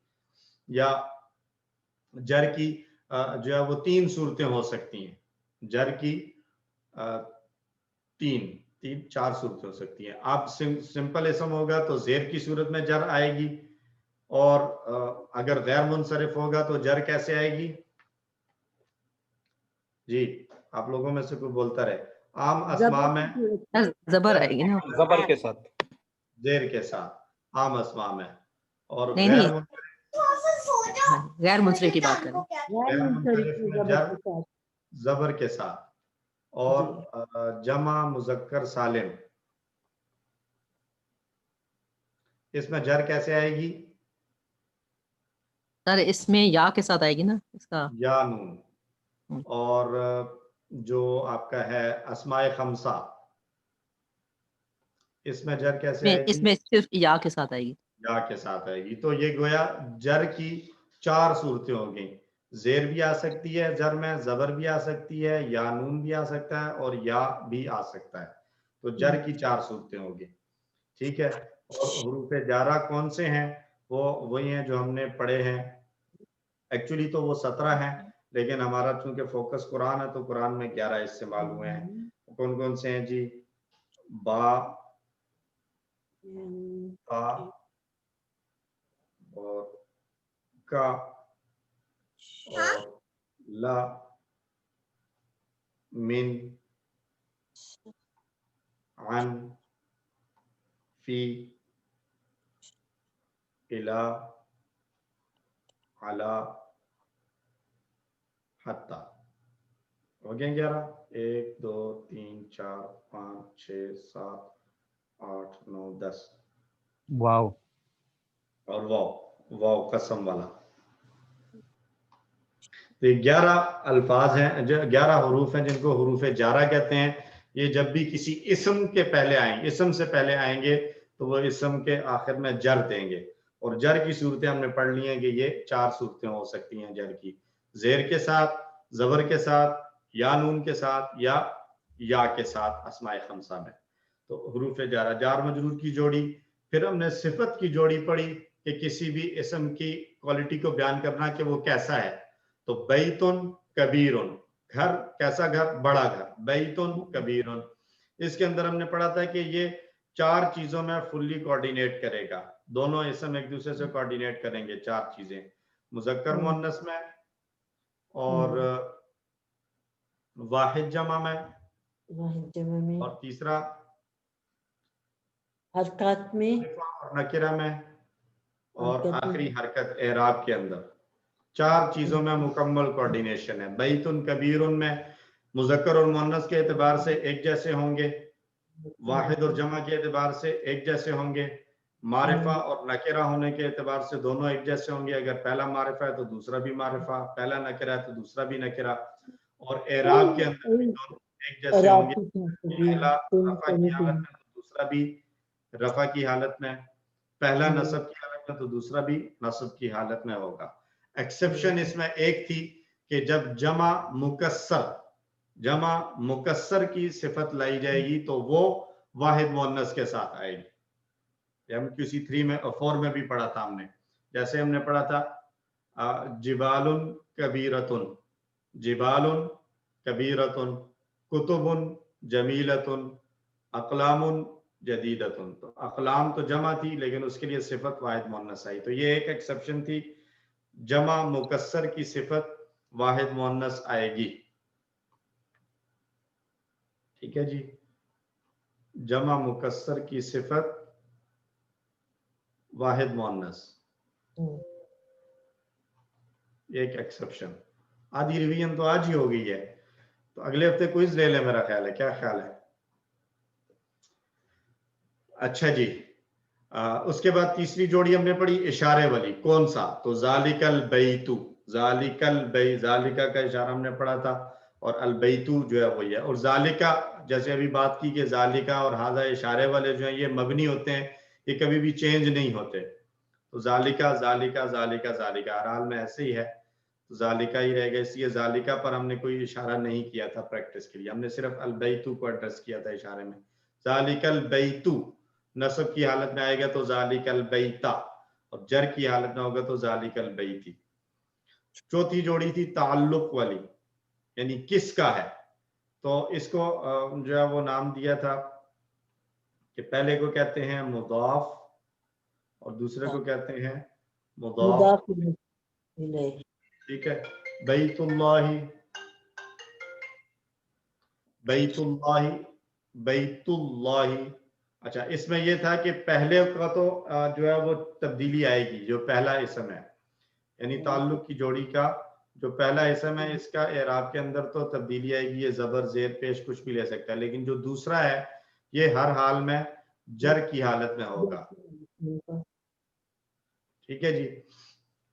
या जर की जो है वो तीन सूरतें हो सकती हैं, जर की चार सूरतें हो सकती हैं। आप सिंपल इसम होगा तो जेर की सूरत में जर आएगी, और अगर गैर मुनसरिफ होगा तो जर कैसे आएगी? जी आप लोगों में से कोई बोलता रहे। आम अस्मा में जबर आएगी ना, जबर के साथ, जेर के साथ आम अस्मा में, और नहीं, गैर गैर मुंसरिफ की बात करें, गैर मुंसरिफ में जबर के साथ, जबर के साथ, और जमा मुजक्कर सालिम इसमें जर कैसे आएगी? सर इसमें या के साथ आएगी ना इसका, या नून। और जो आपका है अस्माए खमसा, इसमें जर कैसे आएगी? इसमें सिर्फ या के साथ आएगी, या के साथ आएगी। तो ये गोया जर की चार सूरतें हो गई, जेर भी आ सकती है जर में, जबर भी आ सकती है, या नून भी आ सकता है, और या भी आ सकता है। तो जर की चार सूरतें होगी, ठीक है। और हुरूफ जारा कौन से हैं? वो वही हैं जो हमने पढ़े हैं। एक्चुअली तो वो 17 हैं, लेकिन हमारा चूंकि फोकस कुरान है तो कुरान में 11 इस्तेमाल हुए हैं। कौन कौन से हैं जी? बा, ता और का और ला, मिन, अन, फी, इला, अला, हत्ता। हो गए 11? 1 2 3 4 5 6 7 8 9 10। वाव। और वाव, वाव कसम वाला। तो 11 अल्फाज हैं, जो 11 हरूफ हैं जिनको हरूफ जारा कहते हैं। ये जब भी किसी इसम के पहले आएंगे, इसम से पहले आएंगे तो वो इसम के आखिर में जर देंगे। और जर की सूरतें हमने पढ़ ली हैं कि ये चार सूरतें हो सकती हैं जर की, जेर के साथ, जबर के साथ, या नून के साथ, या के साथ अस्माए खमसा में। तो हुरूफ जारा, जार मजरूर की जोड़ी। फिर हमने सिफत की जोड़ी पढ़ी कि किसी भी इसम की क्वालिटी को बयान करना कि वो कैसा है। तो बैतुन कबीरुन, घर, कैसा घर? बड़ा घर, बैतुन कबीरुन। इसके अंदर हमने पढ़ा था कि ये चार चीजों में फुल्ली कोऑर्डिनेट करेगा, दोनों इसम एक दूसरे से कोऑर्डिनेट करेंगे, चार चीजें, मुजक्कर मुअन्नस में, और वाहिद जमा में, और तीसरा हरकत में, और नकिरा में, और आखिरी हरकत एराब के अंदर। चार चीजों में मुकम्मल कोऑर्डिनेशन है। बैतुन कबीरुन में मुजक्कर और मुअन्नस के एतबार से एक जैसे होंगे, वाहिद और जमा के एतबार से एक जैसे होंगे, मारिफा और नकिरा होने के एतबार से दोनों एक जैसे होंगे। अगर पहला मारिफा है तो दूसरा भी मारिफा, पहला नकिरा है तो दूसरा भी नकिरा। और एराब के अंदर भी दोनों एक जैसे होंगे, पहला रफा की हालत में तो दूसरा भी रफा की हालत में, पहला नसब की हालत में तो दूसरा भी नसब की हालत में होगा। एक्सेप्शन इसमें एक थी कि जब जमा मुकस्सर की सिफत लाई जाएगी तो वो वाहिद मुअन्नस के साथ आएगी। MQC 3 में और 4 में भी पढ़ा था हमने। जैसे हमने पढ़ा था जिबालुन कबीरतुन, जिबालुन कबीरतुन, कुतुबुन जमीलतुन, अक़लामुन जदीदतुन। तो अक़लाम तो जमा थी लेकिन उसके लिए सिफत वाहिद मुअन्नस आई। तो ये एक एक्सेप्शन थी, जमा मुकस्सर की सिफत वाहिद मुअन्नस आएगी। ठीक है जी, जमा मुकस्सर की सिफत वाहिद मुअन्नस, एक एक्सेप्शन। आधी रिवीजन तो आज ही हो गई है, तो अगले हफ्ते क्विज ले लें, मेरा ख्याल है, क्या ख्याल है? अच्छा जी, उसके बाद तीसरी जोड़ी हमने पढ़ी इशारे वाली, कौन सा? तो जालिकल बैतु, जालिकल बै, जालिका का इशारा हमने पढ़ा था, और अल बैतु जो है वही है। और जालिका जैसे अभी बात की कि जालिका और हाजा इशारे वाले जो हैं ये मबनी होते हैं, ये कभी भी चेंज नहीं होते। तो जालिका जालिका जालिका जालिका हर हाल में ऐसे ही है, तो जालिका ही रहेगा। इसलिए जालिका पर हमने कोई इशारा नहीं किया था प्रैक्टिस के लिए, हमने सिर्फ अल बैतु को एड्रेस किया था इशारे में। जालिकल बैतु नस्ब की हालत में आएगा तो जालिकल बैता, और जर की हालत में होगा तो जालिकल बैती। चौथी जोड़ी थी ताल्लुक वाली, यानी किसका है, तो इसको जो है वो नाम दिया था कि पहले को कहते हैं मुदाफ और दूसरे को कहते हैं मुदाफ, मुदाफ इलैह। ठीक है। बैतुल्लाही, बैतुल्लाही, बैतुल्लाही। अच्छा, इसमें यह था कि पहले का तो जो है वो तब्दीली आएगी, जो पहला इसम है, यानी ताल्लुक की जोड़ी का जो पहला इसम है, इसका एराब के अंदर तो तब्दीली आएगी, ये जबर जेर पेश कुछ भी ले सकता है। लेकिन जो दूसरा है ये हर हाल में जर की हालत में होगा, ठीक है जी।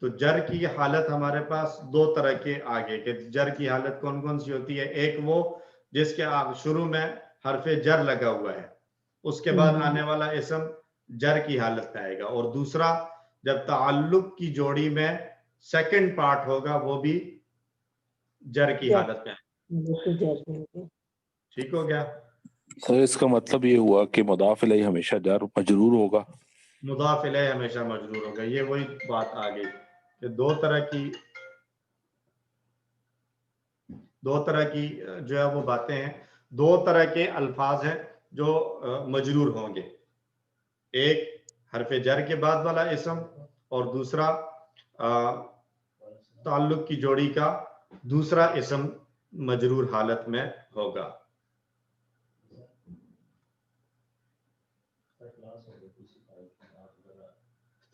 तो जर की हालत हमारे पास दो तरह के आगे के, जर की हालत कौन कौन सी होती है? एक वो जिसके शुरू में हरफे जर लगा हुआ है, उसके बाद आने वाला इसम जर की हालत में आएगा, और दूसरा जब ताल्लुक की जोड़ी में सेकंड पार्ट होगा वो भी जर की हालत में आएगा। ठीक हो गया? सर इसका मतलब ये हुआ कि मुदाफ इलैहि हमेशा जर मजरूर होगा। मुदाफ इलैहि हमेशा मजरूर होगा, ये वही बात आ गई कि दो तरह की जो है वो बातें हैं, दो तरह के अल्फाज हैं जो मजरूर होंगे, एक हरफे जर के बाद वाला इसम और दूसरा ताल्लुक की जोड़ी का दूसरा इसम मजरूर हालत में होगा।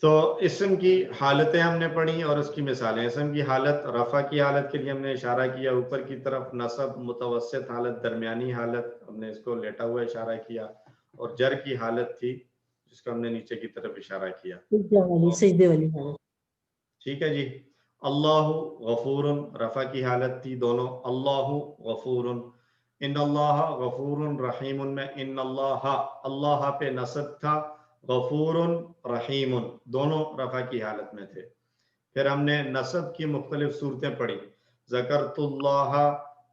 तो इसम की हालतें हमने पढ़ी और उसकी मिसालें। इसम की हालत, रफा की हालत के लिए हमने इशारा किया ऊपर की तरफ, नसब मुतवस्सित हालत, दरमियानी हालत, हमने इसको लेटा हुआ इशारा किया, और जर की हालत थी जिसको हमने नीचे की तरफ इशारा किया, सजदे वाली हालत। ठीक है जी। अल्लाहु गफूरुन रफा की हालत थी दोनों, अल्लाहु गफूरुन। इन्नल्लाह गफूरुन रहीमुन में इन्नल्लाह, अल्लाह पे नसब था, गफूरुन रहीमुन दोनों रफा की हालत में थे। फिर हमने नसब की मुख्तलिफ सूरतें पढ़ी, ज़करतुल्लाह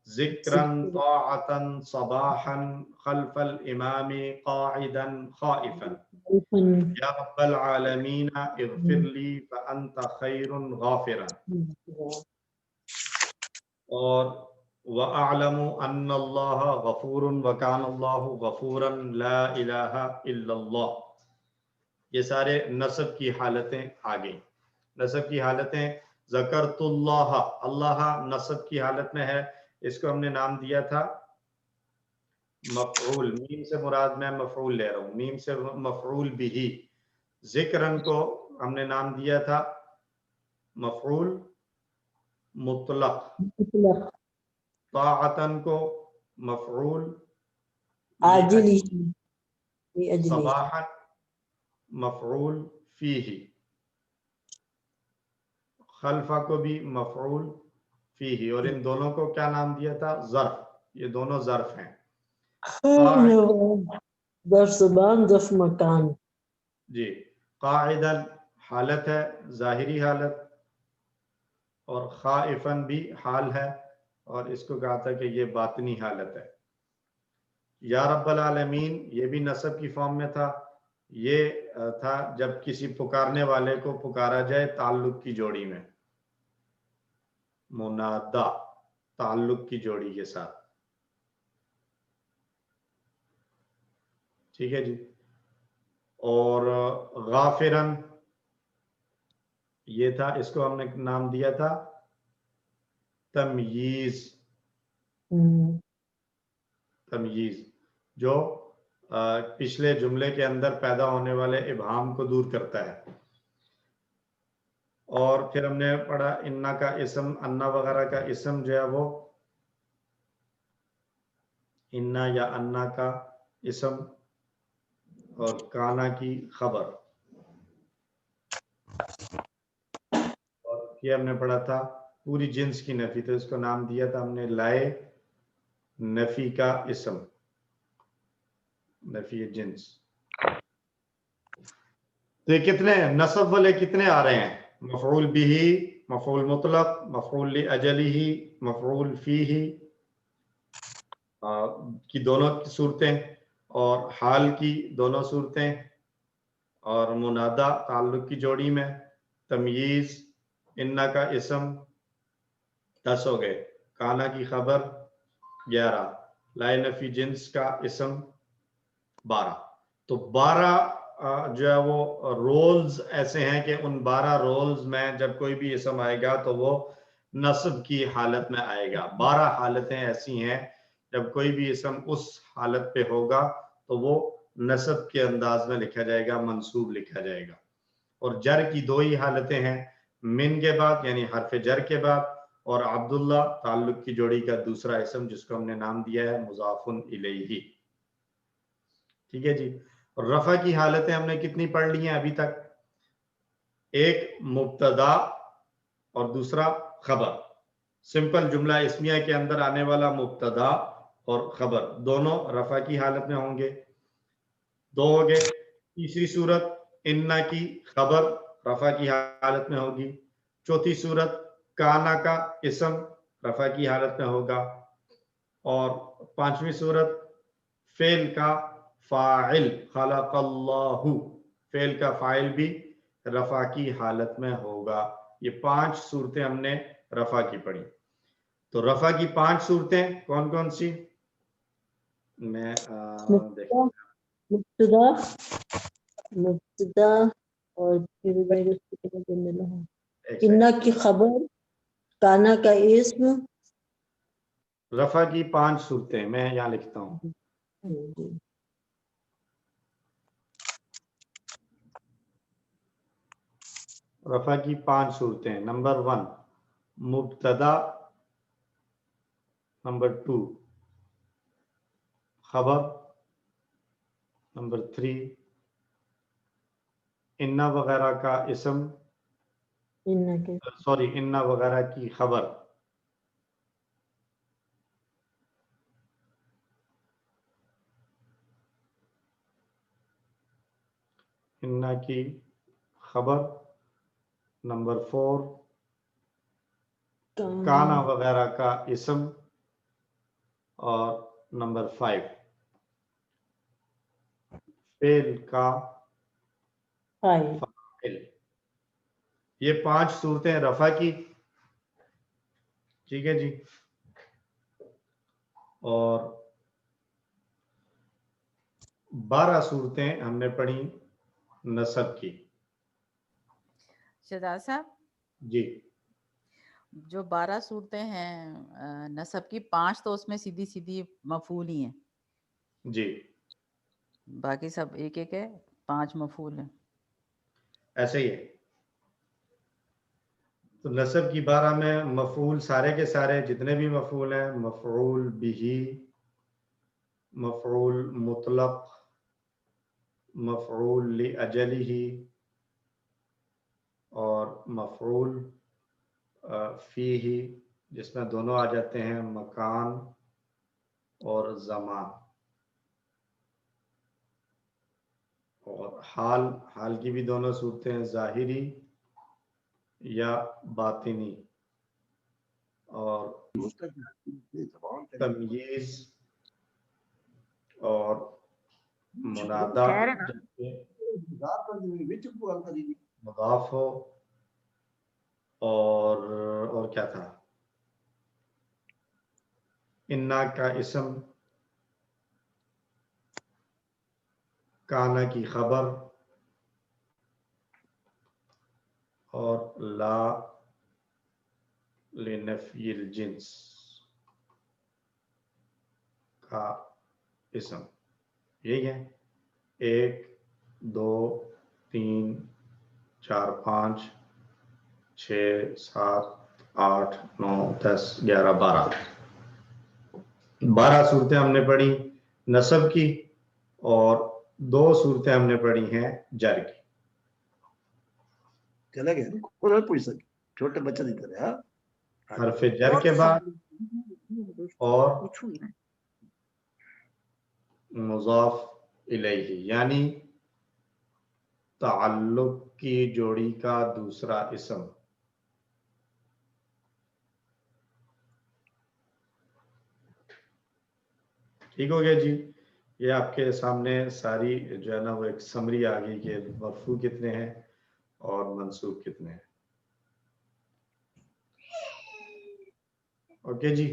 ज़िक्रन ताअतन सबाहन खल्फल इमामी क़ाइदन ख़ाइफन, या रब्बल आलमीन इग़फिरली फ़अन्त खैरुन गाफ़िरन, और वअअलमु अन्नल्लाह गफूरुन व कानल्लाहु गफूरन ला इलाहा इल्लल्लाह। ये सारे नसब की हालतें आ गई। नसब की हालतें, ज़करतुल्लाह, अल्लाह नसब की हालत में है, इसको हमने नाम दिया था मफ़ऊल, मीम से मुराद मैं मफ़ऊल ले रहा हूँ, मीम से मफ़ऊल बिही। ज़िक्रन को हमने नाम दिया था मफ़ऊल मुतलक, ताअतन को मफ़ऊल आजिली, सबाहन मफ़ऊल फीही, खल्फा को भी मफ़ऊल फीही, और इन दोनों को क्या नाम दिया था? ज़र्फ। ये दोनों ज़र्फ हैं। ज़र्फ ज़बान, ज़र्फ मकान जी, क़ाइदन हालत है, ज़ाहिरी हालत, और ख़ाइफन भी हाल है, और इसको कहा था कि ये बातिनी हालत है। या रब्बल आलमीन ये भी नसब की फॉर्म में था, ये था जब किसी पुकारने वाले को पुकारा जाए ताल्लुक की जोड़ी में, मुनादा ताल्लुक की जोड़ी के साथ, ठीक है जी। और गाफिरन ये था, इसको हमने नाम दिया था तमयीज, तमयीज जो पिछले जुमले के अंदर पैदा होने वाले इबहाम को दूर करता है। اور پھر ہم نے پڑھا انا کا اسم، انا وغیرہ کا اسم جو ہے وہ انا یا انا کا اسم، اور کانا کی خبر. اور یہ ہم نے پڑھا تھا پوری جنس کی نفی، تو اس کو نام دیا تھا ہم نے لائے نفی کا اسم، نفی جنس. تو یہ کتنے نصب والے کتنے آ رہے ہیں؟ مفعول بھی، مفعول مطلق، مفعول لاجلہ، مفعول فیہ کی دونوں صورتیں، اور حال کی دونوں صورتیں، اور منادا تعلق کی جوڑی میں، تمییز، انا کا اسم 10 ہو گئے، کانا کی خبر 11، لائے نفی جنس کا اسم 12. تو 12 جو ہے وہ رولز ایسے ہیں کہ ان 12 رولز میں جب کوئی بھی اسم آئے گا تو وہ نصب کی حالت میں آئے گا. 12 حالتیں ایسی ہیں جب کوئی بھی اسم اس حالت پہ ہوگا تو وہ نصب کے انداز میں لکھا جائے گا، منصوب لکھا جائے گا. اور جر کی 2 ہی حالتیں ہیں، من کے بعد یعنی حرف جر کے بعد، اور عبداللہ تعلق کی جوڑی کا دوسرا اسم جس کو ہم نے نام دیا ہے مضاف الیہ. ٹھیک ہے جی. اور رفع کی حالتیں ہم نے کتنی پڑھ لی ہیں ابھی تک؟ ایک مبتدا اور دوسرا خبر. سمپل جملہ اسمیہ کے اندر آنے والا مبتدا اور خبر دونوں رفع کی حالت میں ہوں گے، 2 ہو گئے. تیسری صورت انا کی خبر رفع کی حالت میں ہوگی. چوتھی صورت کانا کا اسم رفع کی حالت میں ہوگا. اور 5ویں صورت فعل کا فاعل، خلق اللہ، فعل کا فاعل بھی رفع کی حالت میں ہوگا. یہ 5 صورتیں ہم نے رفع کی پڑھی. تو رفع کی 5 صورتیں کون کون سی؟ میں مبتدا اور انا کی خبر، کانا کا اسم. رفع کی 5 صورتیں میں یہاں لکھتا ہوں. رفع کی 5 صورتیں: نمبر 1 مبتدا، نمبر 2 خبر، نمبر 3 انا وغیرہ کا اسم، انا وغیرہ کی خبر، انا کی خبر، نمبر 4 کانا وغیرہ کا اسم، اور نمبر 5 فعل کا فاعل. یہ 5 صورتیں رفع کی. ٹھیک ہے جی. اور 12 صورتیں ہم نے پڑھی نصب کی. شہزاد صاحب جی جو 12 صورتیں ہیں نصب کی، 5 تو اس میں سیدھی سیدھی مفعول ہی ہیں جی، باقی سب ایک ایک ہے، 5 مفعول ہیں. ایسے ہی ہے. تو نصب کی 12 میں مفعول سارے کے سارے جتنے بھی مفعول ہیں، مفعول بھی، مفعول مطلق، مفعول لاجلہ، اور مفعول فیہ جس میں دونوں آ جاتے ہیں مکان اور زمان. اور حال کی بھی دونوں صورتیں ہیں، ظاہری یا باطنی. اور تمییز اور منادا مضاف ہو، اور کیا تھا، انا کا اسم، کانا کی خبر، اور لا لنفی الجنس کا اسم. یہی ہے 1 2 3 4 5 6 7 8 9 10 11 12 सूरतें हमने पढ़ी नसब की और 2 सूरतें हमने पढ़ी हैं जर की। चला गया कोई पूछ सके छोटे बच्चे नहीं करे। हाँ हरफ जर के बाद और मुज़ाफ इलैहि यानी ताल्लुक की जोड़ी का दूसरा इसम। ठीक हो गया जी। ये आपके सामने सारी जो है ना वो एक समरी आ गई कि मरफू कितने हैं और मंसूब कितने हैं। ओके जी।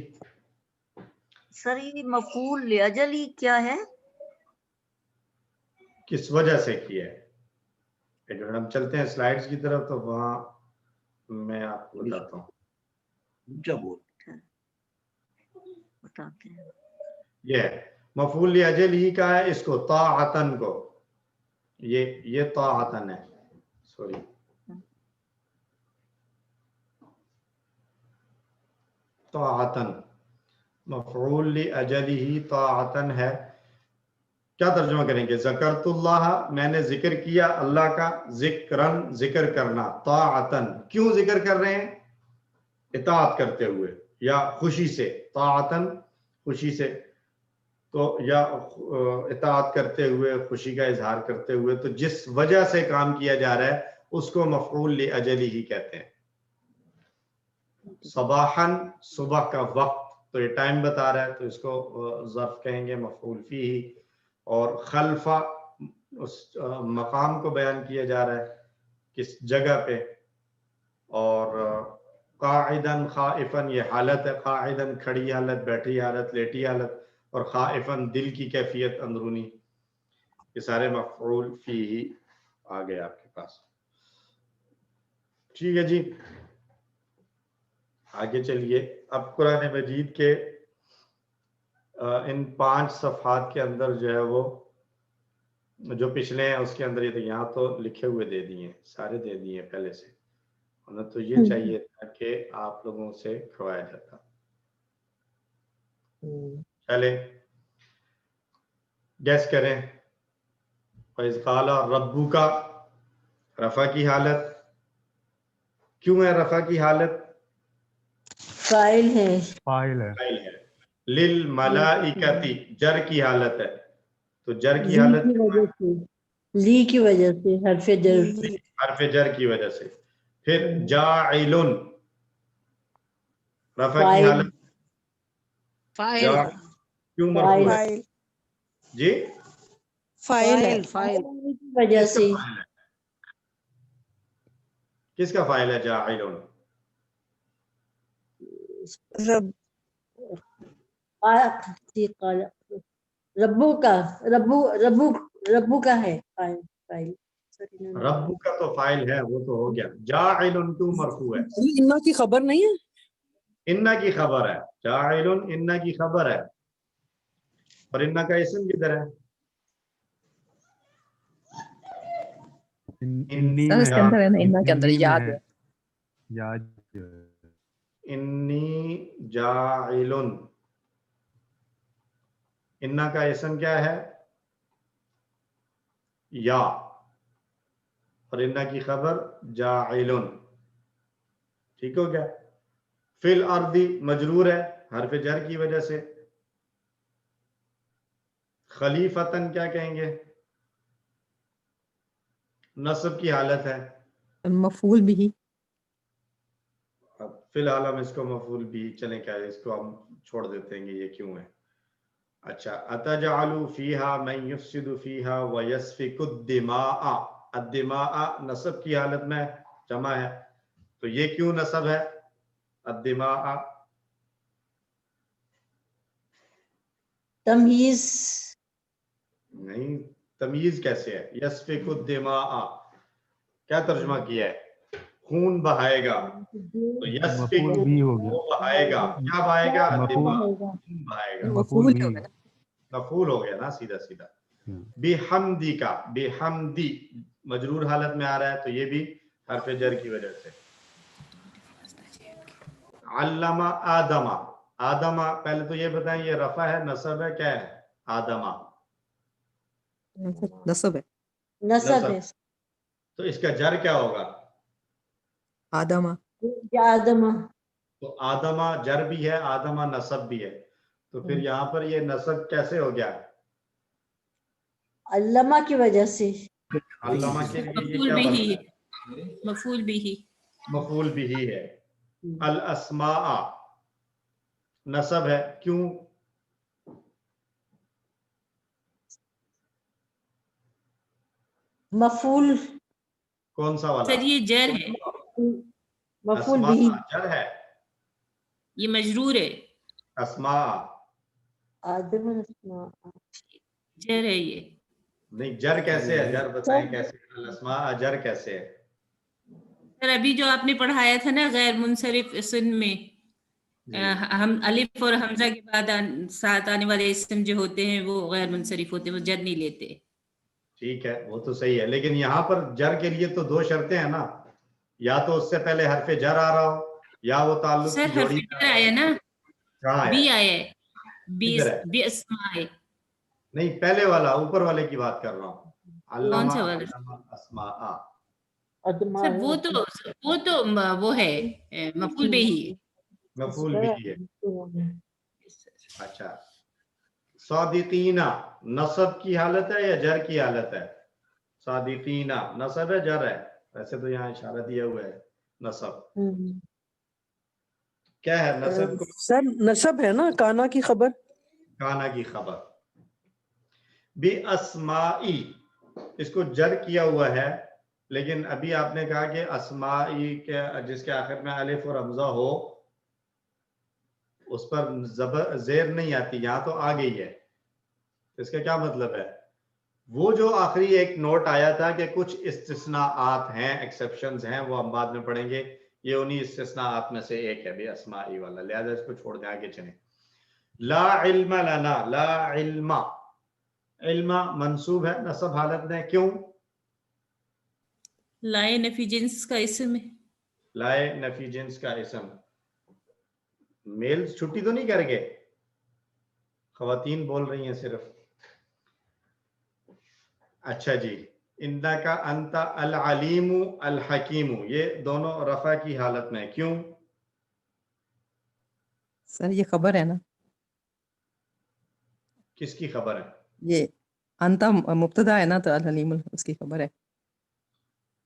सर ये मफूल लिअजली क्या है? किस वजह से किया है? एक मिनट हम चलते हैं स्लाइड्स की तरफ तो वहां मैं आपको बताता हूँ। ऊंचा बोल बताते हैं। ये मफूल लिअजल ही का है, इसको ताअतन को ये ताअतन है, सॉरी ताअतन मफूल लिअजलिही ताअतन है। क्या तर्जुमा करेंगे? ज़करतुल्लाह मैंने जिक्र किया अल्लाह का, जिक्रन जिक्र करना, ताअतन क्यों जिक्र कर रहे हैं? इताअत करते हुए या खुशी से, ताअतन खुशी से, तो या इताअत करते हुए खुशी का इजहार करते हुए, तो जिस वजह से काम किया जा रहा है उसको मफऊल लिअजलिही कहते हैं। सबाहन सुबह का वक्त, तो ये टाइम बता रहा है तो इसको ज़र्फ कहेंगे मफऊल फीही। और खल्फा उस मकाम को बयान किया जा रहा है किस जगह पे। और काइदन खाइफन ये हालत है, काइदन खड़ी हालत, बैठी हालत, लेटी हालत, और खाइफन दिल की कैफियत अंदरूनी, ये सारे मफऊल फीही आ गए आपके पास। ठीक है जी, आगे चलिए। अब कुरान मजीद के इन 5 सफ़हात के अंदर जो है वो जो पिछले हैं उसके अंदर ये तो यहाँ तो लिखे हुए दे दिए, सारे दे दिए पहले से, उन्हें तो ये चाहिए था कि आप लोगों से करवाया जाता। चले गैस करें। फैज़ क़ाला रब्बु का रफ़ा की हालत, क्यों है रफ़ा की हालत? फाइल है। फाइल है। फाइल है। लिल मलाइकती जर की हालत है, तो जर की ली हालत की वजह से, ली की वजह से, हरफ जर, हरफ जर की वजह से। फिर जाइलुन रफ़ा की हालत, जा क्यों मरफू है जी? फाइल है, फाइल की वजह से। किसका फाइल है जाइलुन? रब्बू का, रब्बू का है फाइल, फाइल रब्बु का तो फाइल है, वो तो हो गया। जाइलुन क्यों मरफू है? इन्ना की खबर नहीं है, इन्ना की खबर है। जाइलुन इन्ना की खबर है, और इन्ना का इसम किधर है? इन्नी सर इसके अंदर है ना, इन्ना के अंदर इन्नी में याद है, है। याद जो है। इन्नी जाइलुन, इन्ना का इसम क्या है? या, और इन्ना की खबर जाइलुन। ठीक हो गया। फिल अर्दी मजरूर है हरफ जर की वजह से। खलीफतन क्या कहेंगे? नस्ब की हालत है। मफूल भी। अब फिलहाल हम इसको मफूल भी चले, क्या है इसको हम छोड़ देते हैं, ये क्यों है। अच्छा, अतजअलु फीहा मन युफ्सिदु फीहा व यस्फिकु दिमाआ, अद्दिमाआ नस्ब की हालत में जमा है, तो ये क्यों नस्ब है अद्दिमाआ? तमयीज नहीं, तमीज कैसे है? यस्फिकु दिमाआ क्या तर्जुमा किया है? खून बहाएगा, तो यस्फिकु मफूल भी हो गया। वो बहाएगा, क्या बहाएगा? दिमा, मफूल खून बहाएगा। मफूल भी मफूल हो गया ना सीधा सीधा। बेहमदी का, बेहमदी मजरूर हालत में आ रहा है, तो ये भी हरफ जर की वजह से। अल्लमा आदमा, आदमा पहले तो ये बताएं ये रफा है नसब है क्या है? आदमा नसब है। नसब है। तो इसका जर क्या होगा? आदमा। आदमा, तो आदमा जर भी है, आदमा नसब भी है, तो फिर यहाँ पर ये नसब कैसे हो गया? अल्लमा की वजह से। अल्लमा के लिए ये मफूल क्या बिही, बनता है? मफूल बिही। मफूल बिही है। अल अस्मा नसब है, क्यों? मफूल, कौन सा वाला? सर ये जर है, मफूल अस्मा बिही, जर है, ये मजरूर है, अस्मा आदम अस्मा। जर है ये। नहीं, जर कैसे है? जर बताएं कैसे? अल अस्मा जर कैसे है? सर अभी जो आपने पढ़ाया था ना गैर मुनसरिफ इस्म में, हम अलिफ और हमजा के बाद साथ आने वाले इस्म जो होते हैं वो गैर मुनसरिफ होते हैं, वो जर नहीं लेते। ठीक है, वो तो सही है, लेकिन यहाँ पर जर के लिए तो दो शर्तें हैं ना, या तो उससे पहले हरफे जर आ रहा हो या वो ताल्लुक सर की जोड़ी हरफ जर आया ना, कहाँ है? बी आया है, किधर है? बी अस्मा है। नहीं, पहले वाला ऊपर वाले की बात कर रहा हूँ। कौन सा वाला? अल्लामा अस्मा अदमा सर वो तो वो है मफूल बिही। मफूल भी है। अच्छा, सादिकीना नसब की हालत है या जर की हालत है? सादिकीना नसब है जर है? वैसे तो यहाँ इशारा दिया हुआ है नसब। क्या है नसब को? सर नसब है ना, काना की खबर। काना की खबर। बी अस्माई, इसको जर किया हुआ है, लेकिन अभी आपने कहा कि अस्माई के जिसके आखिर में अलिफ और हमजा हो उस पर जबर जेर नहीं आती, यहाँ तो आ गई है, तो इसका क्या मतलब है? वो जो आखिरी एक नोट आया था कि कुछ इस्तिस्नाआत हैं, एक्सेप्शंस हैं, वो हम बाद में पढ़ेंगे, ये उन्हीं इस्तिस्नाआत में से एक है भी अस्माई वाला, लिहाजा इसको छोड़ दें, आगे चलें। ला इल्मा लना, ला इल्मा, इल्मा मंसूब है नसब हालत में, क्यों? लाए नफी जिन्स का इस्म है। लाए नफी जिन्स का इस्म। मेल छुट्टी तो नहीं कर गए? खवातीन बोल रही हैं सिर्फ। अच्छा जी, इन्ना का अंता अल अलीमु अल हकीमु, ये दोनों रफा की हालत में, क्यों? सर ये खबर है ना, किसकी खबर है? ये अंता मुब्तदा है ना, तो अल हलीम उसकी खबर है।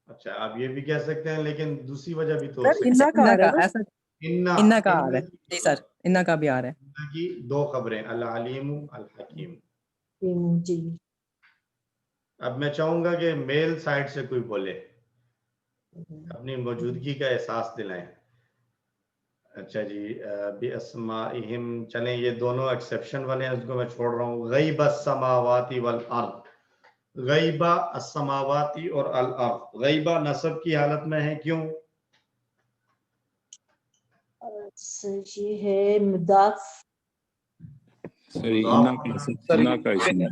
अच्छा, आप ये भी कह सकते हैं, लेकिन दूसरी वजह भी तो हो सर सकती इन्ना का आ रहा है ना? ऐसा है। इन्ना इन्ना का आ रहा है जी सर, इन्ना का भी आ रहा है। इन्ना की दो खबरें, अल अलीमु अल हकीम। जी। अब मैं चाहूंगा कि मेल साइड से कोई बोले, अपनी मौजूदगी का एहसास दिलाएं। अच्छा जी, बिअस्माइहिम, चलें, ये दोनों एक्सेप्शन वाले हैं, उसको मैं छोड़ रहा हूँ। गैबा समावाती वल अर्द, गैबा अस्समावाती और अल अर्द, गैबा नसब की हालत में है, क्यों? सर ये है मुदाफ, सही, इन्ना का इस्म है।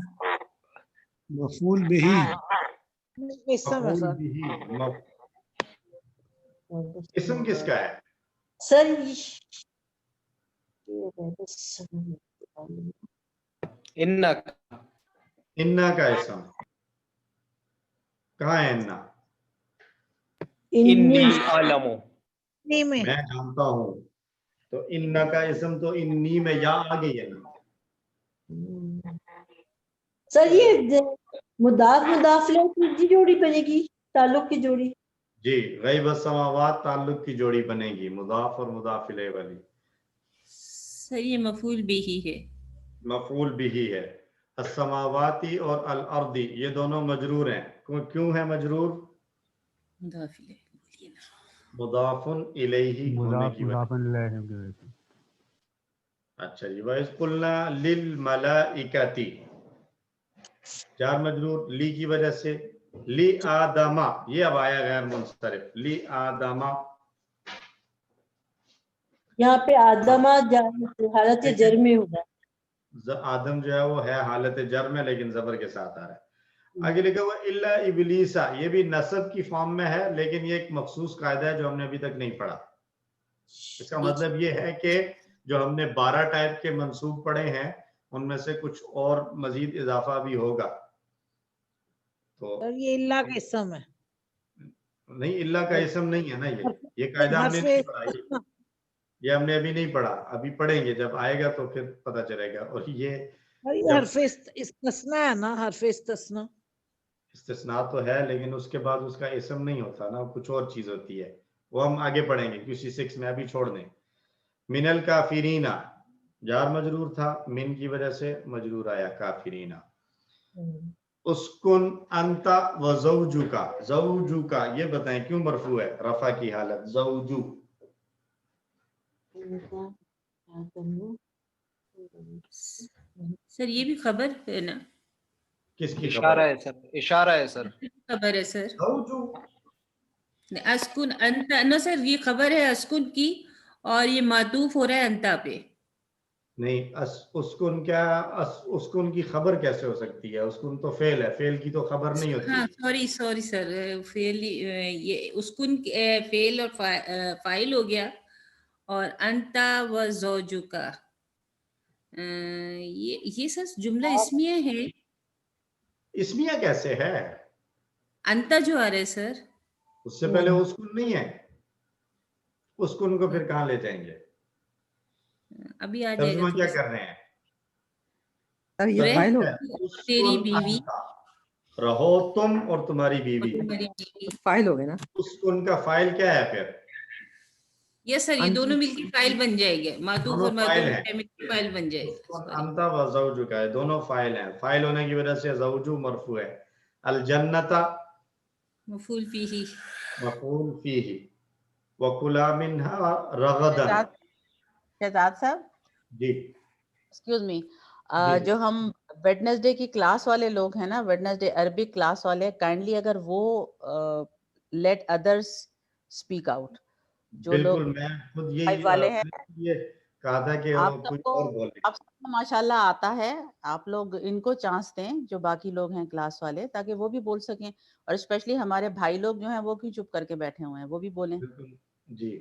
मफूल बिही, मफऊल बिही, इस्म किसका है? सर इन्ना इन्ना का इस्म कहाँ है? इन्ना इन्नी आलमो, मैं जानता हूँ, तो इन्ना का इस्म तो इन्नी में या आ गई है ना। सर ये मुदाफ मुदाफिला की जोड़ी बनेगी, ताल्लुक की जोड़ी। जी, गैब समावात ताल्लुक की जोड़ी बनेगी, मुदाफ और मुदाफ इलैह वाली। सर ये मफूल बिही है। मफूल बिही है। अस्समावाती और अल अर्दी ये दोनों मजरूर हैं, क्यों है मजरूर? मुदाफ इलैह बोलिए ना। मुदाफुन इलैही होने की वजह। मुदाफन इलैहि की वजह से। अच्छा जी, वइज़ कुल्ना लिल मलाइकती, जार मजरूर ली की वजह से। ली आदमा, ये अब आया गैर मुंसरिफ, ली आदमा, यहाँ पे आदमा हालत जर में होगा। आदम जो है वो है हालत जर में, लेकिन जबर के साथ आ रहा है। आगे लिखा हुआ इल्ला इबलीसा, ये भी नसब की फॉर्म में है, लेकिन ये एक मखसूस कायदा है जो हमने अभी तक नहीं पढ़ा। اس کا مطلب یہ ہے کہ جو ہم نے 12 ٹائپ کے منصوب پڑھے ہیں ان میں سے کچھ اور مزید اضافہ بھی ہوگا. تو یہ اللہ کا اسم ہے نہیں، اللہ کا اسم نہیں ہے نا. یہ قاعدہ ہم نے نہیں پڑھا، یہ ہم نے ابھی نہیں پڑھا، ابھی پڑھیں گے جب آئے گا تو پھر پتہ چلے گا. اور یہ حرف استثناء ہے نا، حرف استثناء استثناء تو ہے لیکن اس کے بعد اس کا اسم نہیں ہوتا نا، کچھ اور چیز ہوتی ہے، وہ ہم آگے پڑھیں گے QC 6 میں، ابھی چھوڑ دیں. من الکافرین جار مجرور تھا، من کی وجہ سے مجرور آیا کافرین. اسکن انت و زوجوکا، زوجوکا یہ بتائیں کیوں مرفوع ہے رفع کی حالت؟ زوجو سر یہ بھی خبر ہے نا؟ کس کی خبر اشارہ ہے سر، اشارہ ہے سر. خبر ہے سر. زوجو اسکن انت نہ سر، یہ خبر ہے اسکن کی اور یہ معطوف ہو رہا ہے انتا پہ. نہیں، اسکن کیا، اسکن کی خبر کیسے ہو سکتی ہے؟ اسکن تو فعل ہے، فعل کی تو خبر نہیں ہوتی. ہاں سوری سر، فعل یہ اسکن فعل اور فاعل ہو گیا، اور انتا و زوجوکا یہ سر جملہ اسمیہ ہے. اسمیہ کیسے ہے؟ انتا جو آ رہا ہے سر، اس سے پہلے اسکن نہیں ہے، اسکن کو پھر کہاں لے جائیں گے؟ ابھی آ جائے گا. ترجمہ کیا کر رہے ہیں؟ سر یہ فائل ہو تیری بیوی، رہو تم اور تمہاری بیوی. تمہاری بیوی. فائل ہو گئے نا. اسکن کا فائل کیا ہے پھر؟ یس سر، یہ دونوں مل کے فائل بن جائے گا، معطوف اور معطوف مل کے فائل بن جائے گا. انتا و زوجو کا ہے، دونوں فائل ہیں. فائل ہونے کی وجہ سے زوجو مرفوع ہے. الجنتا مفعول فیہ، مفعول فیہ. وکلا منہا رغدا. شہزاد صاحب جی ایکسکیوز می، جو ہم ویڈنسڈے کی کلاس والے لوگ ہیں نا، ویڈنسڈے عربک کلاس والے، کائنڈلی اگر وہ لیٹ ادرس اسپیک آؤٹ، جو لوگ بالکل. میں خود والے ہیں، یہ کہا تھا کہ آپ کچھ سب کو اور بولیں. آپ سب کو ماشاءاللہ آتا ہے، آپ لوگ ان کو چانس دیں جو باقی لوگ ہیں کلاس والے، تاکہ وہ بھی بول سکیں. اور اسپیشلی ہمارے بھائی لوگ جو ہیں وہ کیوں چپ کر کے بیٹھے ہوئے ہیں، وہ بھی بولیں. جی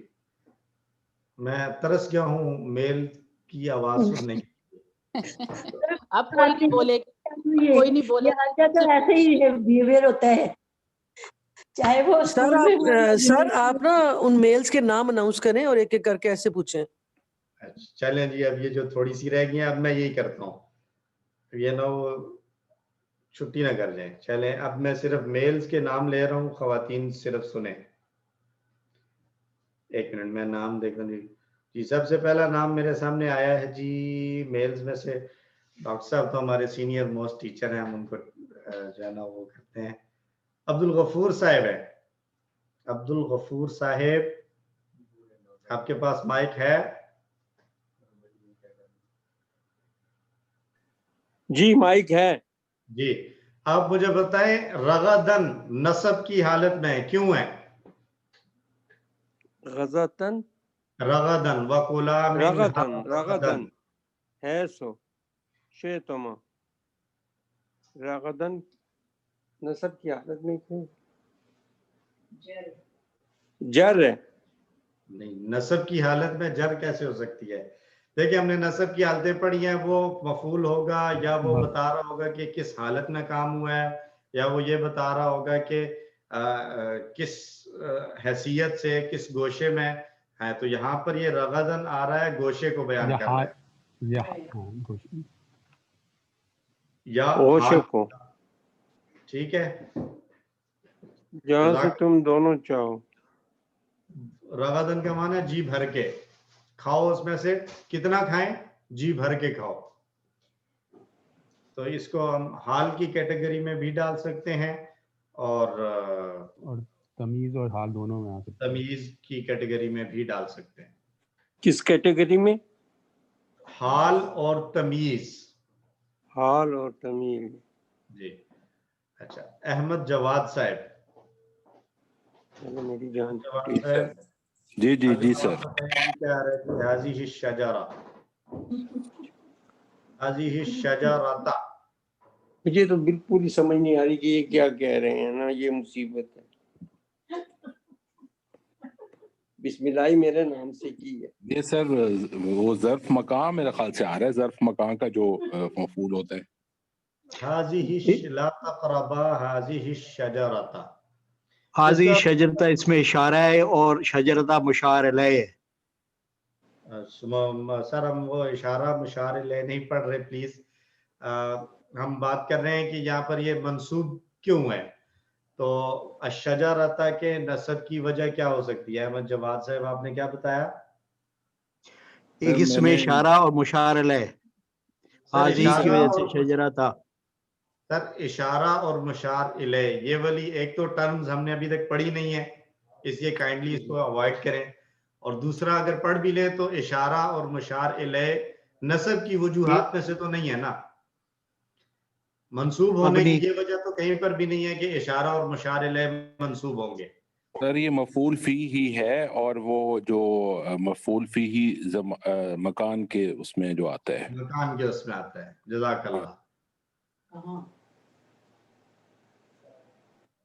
میں ترس گیا ہوں میل کی آواز سننے کی. اب کوئی نہیں بولے، کوئی نہیں بولے. تو ایسے ہی بہیویئر ہوتا ہے، چاہے وہ سر آپ نا ان میلز کے نام اناؤنس کریں اور ایک ایک کر کے ایسے پوچھیں. چلیں جی، اب یہ جو تھوڑی سی رہ گئی ہیں اب میں یہی کرتا ہوں، یہ نہ وہ چھٹی نہ کر جائیں. چلیں اب میں صرف میلز کے نام لے رہا ہوں، خواتین صرف سنیں. ایک منٹ میں نام دیکھوں. جی سب سے پہلا نام میرے سامنے آیا ہے جی میلز میں سے. ڈاکٹر صاحب تو ہمارے سینئر موسٹ ٹیچر ہیں، ہم ان کو جو ہے نا وہ کرتے ہیں. عبد الغفور صاحب ہے. عبد الغفور صاحب آپ کے پاس مائک ہے؟ جی مائک ہے. جی آپ مجھے بتائیں رغدن نصب کی حالت میں کیوں ہے؟ غزتن رغدن وَقُلَا مِنْهَا رغدن ہے سو شیطمہ. رغدن نصب کی حالت میں کیوں؟ جر ہے. نہیں، نصب کی حالت میں جر کیسے ہو سکتی ہے؟ دیکھیں ہم نے نصب کی حالتیں پڑھی ہیں، وہ مفعول ہوگا یا وہ بتا رہا ہوگا کہ کس حالت میں کام ہوا ہے، یا وہ یہ بتا رہا ہوگا کہ کس حیثیت سے کس گوشے میں ہے. تو یہاں پر یہ رغدن آ رہا ہے، گوشے کو بیان کر رہا ہے یا گوشے کو. ٹھیک ہے، جہاں سے تم دونوں چاہو. رغدن کا معنی ہے جی بھر کے کھاؤ. اس میں سے کتنا کھائیں؟ جی بھر کے کھاؤ. تو اس کو ہم حال کی کیٹیگری میں بھی ڈال سکتے ہیں اور تمیز اور حال دونوں میں آ سکتے ہیں. تمیز کی کیٹیگری میں بھی ڈال سکتے ہیں. کس کیٹیگری میں؟ حال اور تمیز. حال اور تمیز. جی اچھا. احمد جواد صاحب. میری جان. جی جی جی سر. هذه الشجرة هذه الشجرة. مجھے تو بالکل ہی سمجھ نہیں آ رہی کہ یہ کیا کہہ رہے ہیں نا، یہ مصیبت ہے. बिस्मिल्लाह मेरे नाम से की है। ये सर वो ज़र्फ मकान मेरे ख्याल से आ रहा है, ज़र्फ मकान का जो मफूल होता है। हाज़िही ला तक़रबा हाज़िही शजरता, हाजी इसका शजरता इसमें इशारा है और शजरता मुशार अलैह है। सर हम वो इशारा मुशार ले नहीं पढ़ रहे प्लीज। हम बात कर रहे हैं कि यहाँ पर ये मंसूब क्यों है। तो अशजरता के नसब की वजह क्या हो सकती है? अहमद जवाद साहब आपने क्या बताया? एक इसमें इशारा और मुशार अलैह, हाजी की वजह से शजरता। सर इशारा और मुशार इले ये वाली एक तो टर्म्स हमने अभी तक पढ़ी नहीं है, इसलिए काइंडली इसको अवॉइड करें। और दूसरा अगर पढ़ भी ले तो इशारा और मुशार इले नसब की वजूहात में से तो नहीं है ना। मंसूब होने की ये वजह तो कहीं पर भी नहीं है कि इशारा और मुशार इले मंसूब होंगे। सर ये मफूल फी ही है, और वो जो मफूल फी ही मकान के उसमें जो आता है, मकान के उसमें आता है। जज़ाकल्लाह।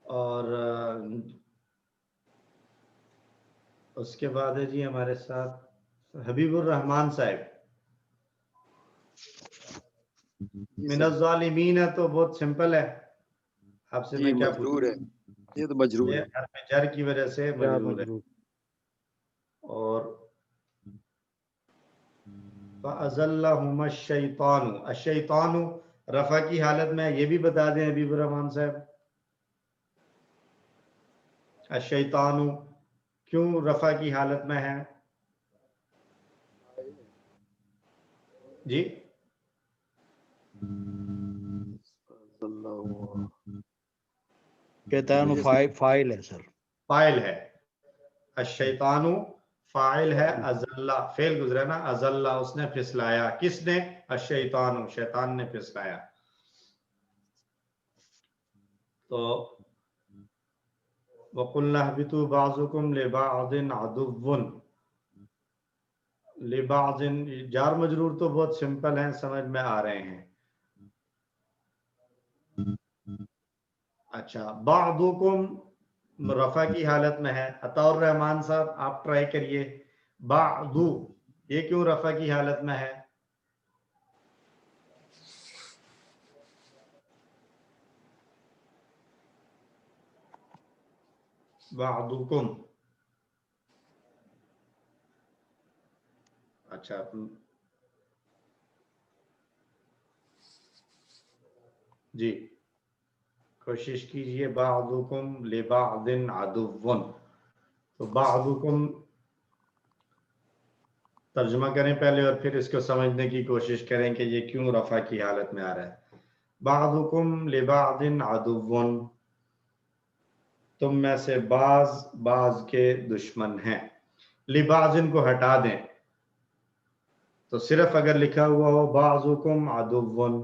और उसके बाद है जी हमारे साथ हबीबुर रहमान साहब। मिनज़्ज़ालिमीन है तो बहुत सिंपल है, आपसे मैं क्या मजरूर है, ये तो मजरूर है, हरफ जर की वजह से मजरूर है। और फ़अज़ल्लहुमा शैतानु, अशैतानु रफ़ा की हालत में, ये भी बता दें हबीबुर रहमान साहब। अशैतानु क्यों रफ़ा की हालत में है जी? शैतान फाइल है सर, फाइल है। अशैतानु फाइल है, अज़ल्ला फेल गुजरा ना, अज़ल्ला उसने फिसलाया। किसने? अशैतानु शैतान ने फिसलाया। तो वक़ुल्ना हबितु बाज़ुकुम लिबाज़िन अदुव्वुन, लिबाज़िन जार मजरूर तो बहुत सिंपल हैं, समझ में आ रहे हैं। अच्छा, बादुकुम रफ़ा की हालत में है। अताउर रहमान साहब आप ट्राई करिए, बादु ये क्यों रफ़ा की हालत में है? बादुकुम, अच्छा जी कोशिश कीजिए। बादुकुम लिबादिन अदुव्वुन, तो बादुकुम तर्जुमा करें पहले और फिर इसको समझने की कोशिश करें कि ये क्यों रफ़ा की हालत में आ रहा है। बादुकुम लिबादिन अदुव्वुन, तुम में से बाज के दुश्मन हैं। लिबाजिन को हटा दें तो सिर्फ अगर लिखा हुआ हो बाजुकुम अदुव्वुन,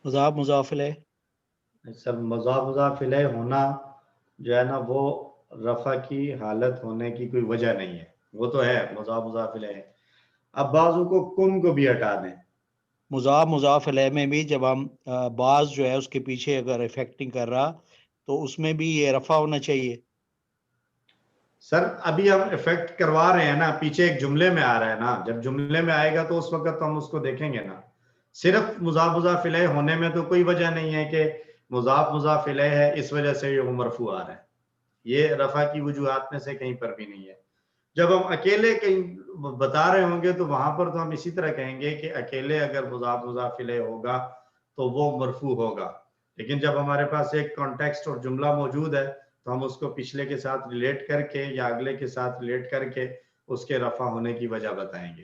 मुज़ाफ मुज़ाफ इलैह, सब मुज़ाफ इलैह होना जो है ना वो रफ़ा की हालत होने की कोई वजह नहीं है, वो तो है मुज़ाफ इलैह। अब बाजू को कुम को भी हटा दें। मुज़ाफ इलैह में भी जब हम बाज जो है उसके पीछे अगर इफेक्टिंग कर रहा तो उसमें भी ये रफ़ा होना चाहिए। सर अभी हम इफेक्ट करवा रहे हैं ना, पीछे एक जुमले में आ रहा है ना, जब जुमले में आएगा तो उस वक्त हम उसको देखेंगे ना। सिर्फ मुज़ाफ इलैह होने में तो कोई वजह नहीं है कि मुज़ाफ इलैह है इस वजह से ये मरफू आ रहा है, ये रफ़ा की वजूहात में से कहीं पर भी नहीं है। जब हम अकेले कहीं बता रहे होंगे तो वहां पर तो हम इसी तरह कहेंगे कि अकेले अगर मुज़ाफ इलैह होगा तो वो मरफू होगा, लेकिन जब हमारे पास एक कॉन्टेक्स्ट और जुमला मौजूद है तो हम उसको पिछले के साथ रिलेट करके या अगले के साथ रिलेट करके उसके रफ़ा होने की वजह बताएंगे।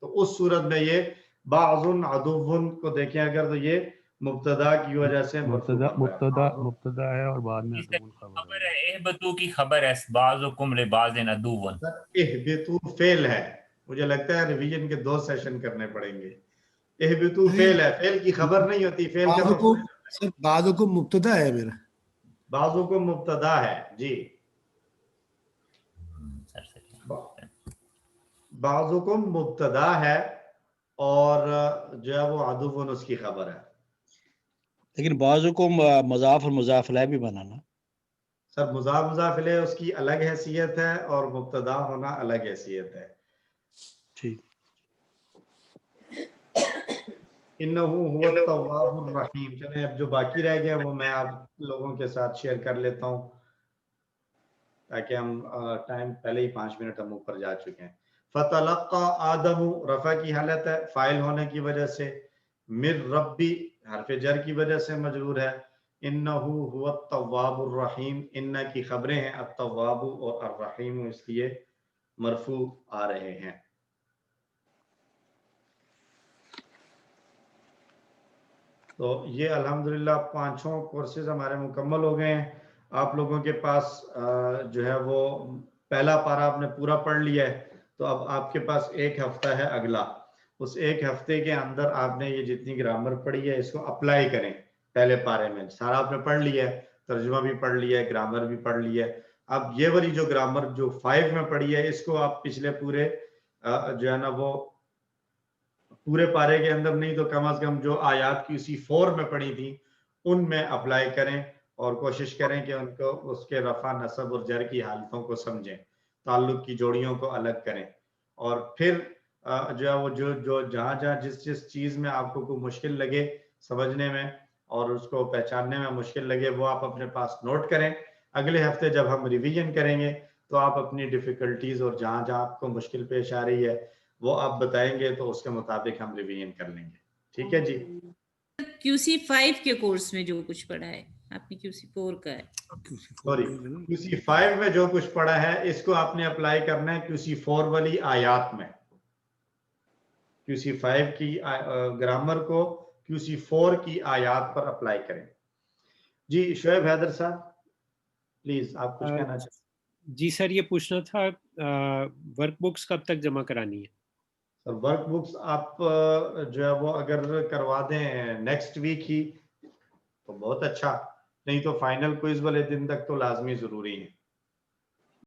तो उस सूरत में ये बाज़ुन अदुव्वुन को देखें अगर तो ये मुब्तदा की वजह से मुब्तदा है और बाद में खबर है। एहबतू की खबर है, बाज़ुकुम लिबाज़िन अदुव्वुन। एहबतू फेल है, मुझे लगता है रिवीजन के 2 सेशन करने पड़ेंगे। एहबतू फेल है, फेल की खबर नहीं होती, फेल का बाज़ुकुम मुब्तदा है मेरा, बाज़ुकुम मुब्तदा है जी, बाज़ुकुम मुब्तदा है और जो है वो अदुव्वुन उसकी खबर है। لیکن بعضوں کو مضاف اور مضاف الیہ بھی بنانا. سر مضاف الیہ اس کی الگ حیثیت ہے اور مبتدا ہونا الگ حیثیت ہے. ٹھیک. انہ هو التواب الرحیم. چلیں اب جو باقی رہ گیا وہ میں آپ لوگوں کے ساتھ شیئر کر لیتا ہوں تاکہ ہم ٹائم پہلے ہی 5 منٹ ہم اوپر جا چکے ہیں. فتلقى آدم رفع کی حالت ہے فاعل ہونے کی وجہ سے. من ربی حرف جر کی وجہ سے مجرور ہے. انہ هو التواب الرحیم. ان کی خبریں ہیں التواب اور الرحیم اس لیے مرفوع آ رہے ہیں. تو یہ الحمدللہ 5 کورسز ہمارے مکمل ہو گئے ہیں. آپ لوگوں کے پاس جو ہے وہ پہلا پارہ آپ نے پورا پڑھ لیا ہے. تو اب آپ کے پاس 1 ہفتہ ہے اگلا. اس 1 ہفتے کے اندر آپ نے یہ جتنی گرامر پڑھی ہے اس کو اپلائی کریں. پہلے پارے میں سارا آپ نے پڑھ لیا ہے, ترجمہ بھی پڑھ لیا ہے, گرامر بھی پڑھ لیا ہے. اب یہ والی جو گرامر جو 5 میں پڑھی ہے اس کو آپ پچھلے پورے جو ہے نا وہ پورے پارے کے اندر نہیں تو کم از کم جو آیات QC 4 میں پڑھی تھی ان میں اپلائی کریں اور کوشش کریں کہ ان کو اس کے رفع نصب اور جر کی حالتوں کو سمجھیں, تعلق کی جوڑیوں کو الگ کریں. اور پھر جو ہے وہ جو جہاں جس چیز میں آپ کو کوئی مشکل لگے سمجھنے میں اور اس کو پہچاننے میں مشکل لگے وہ آپ اپنے پاس نوٹ کریں. اگلے ہفتے جب ہم ریویژن کریں گے تو آپ اپنی ڈیفیکلٹیز اور جہاں آپ کو مشکل پیش آ رہی ہے وہ آپ بتائیں گے تو اس کے مطابق ہم ریویژن کر لیں گے. ٹھیک ہے جی. QC 5 کے کورس میں جو کچھ پڑھا ہے آپ نے QC 4 کا ہے. سوری QC 5 میں جو کچھ پڑھا ہے اس کو آپ نے اپلائی کرنا ہے QC 4 والی آیات میں. QC 5 کی گرامر کو QC 4 کی آیات پر اپلائی کریں. جی شعیب حیدر صاحب پلیز آپ کچھ کہنا چاہتے ہیں. جی سر یہ پوچھنا تھا ورک بکس کب تک جمع کرانی ہے؟ سر ورک بکس آپ جو ہے وہ اگر کروا دیں نیکسٹ ویک ہی تو بہت اچھا, نہیں تو فائنل کوئز والے دن تک تو لازمی ضروری ہے.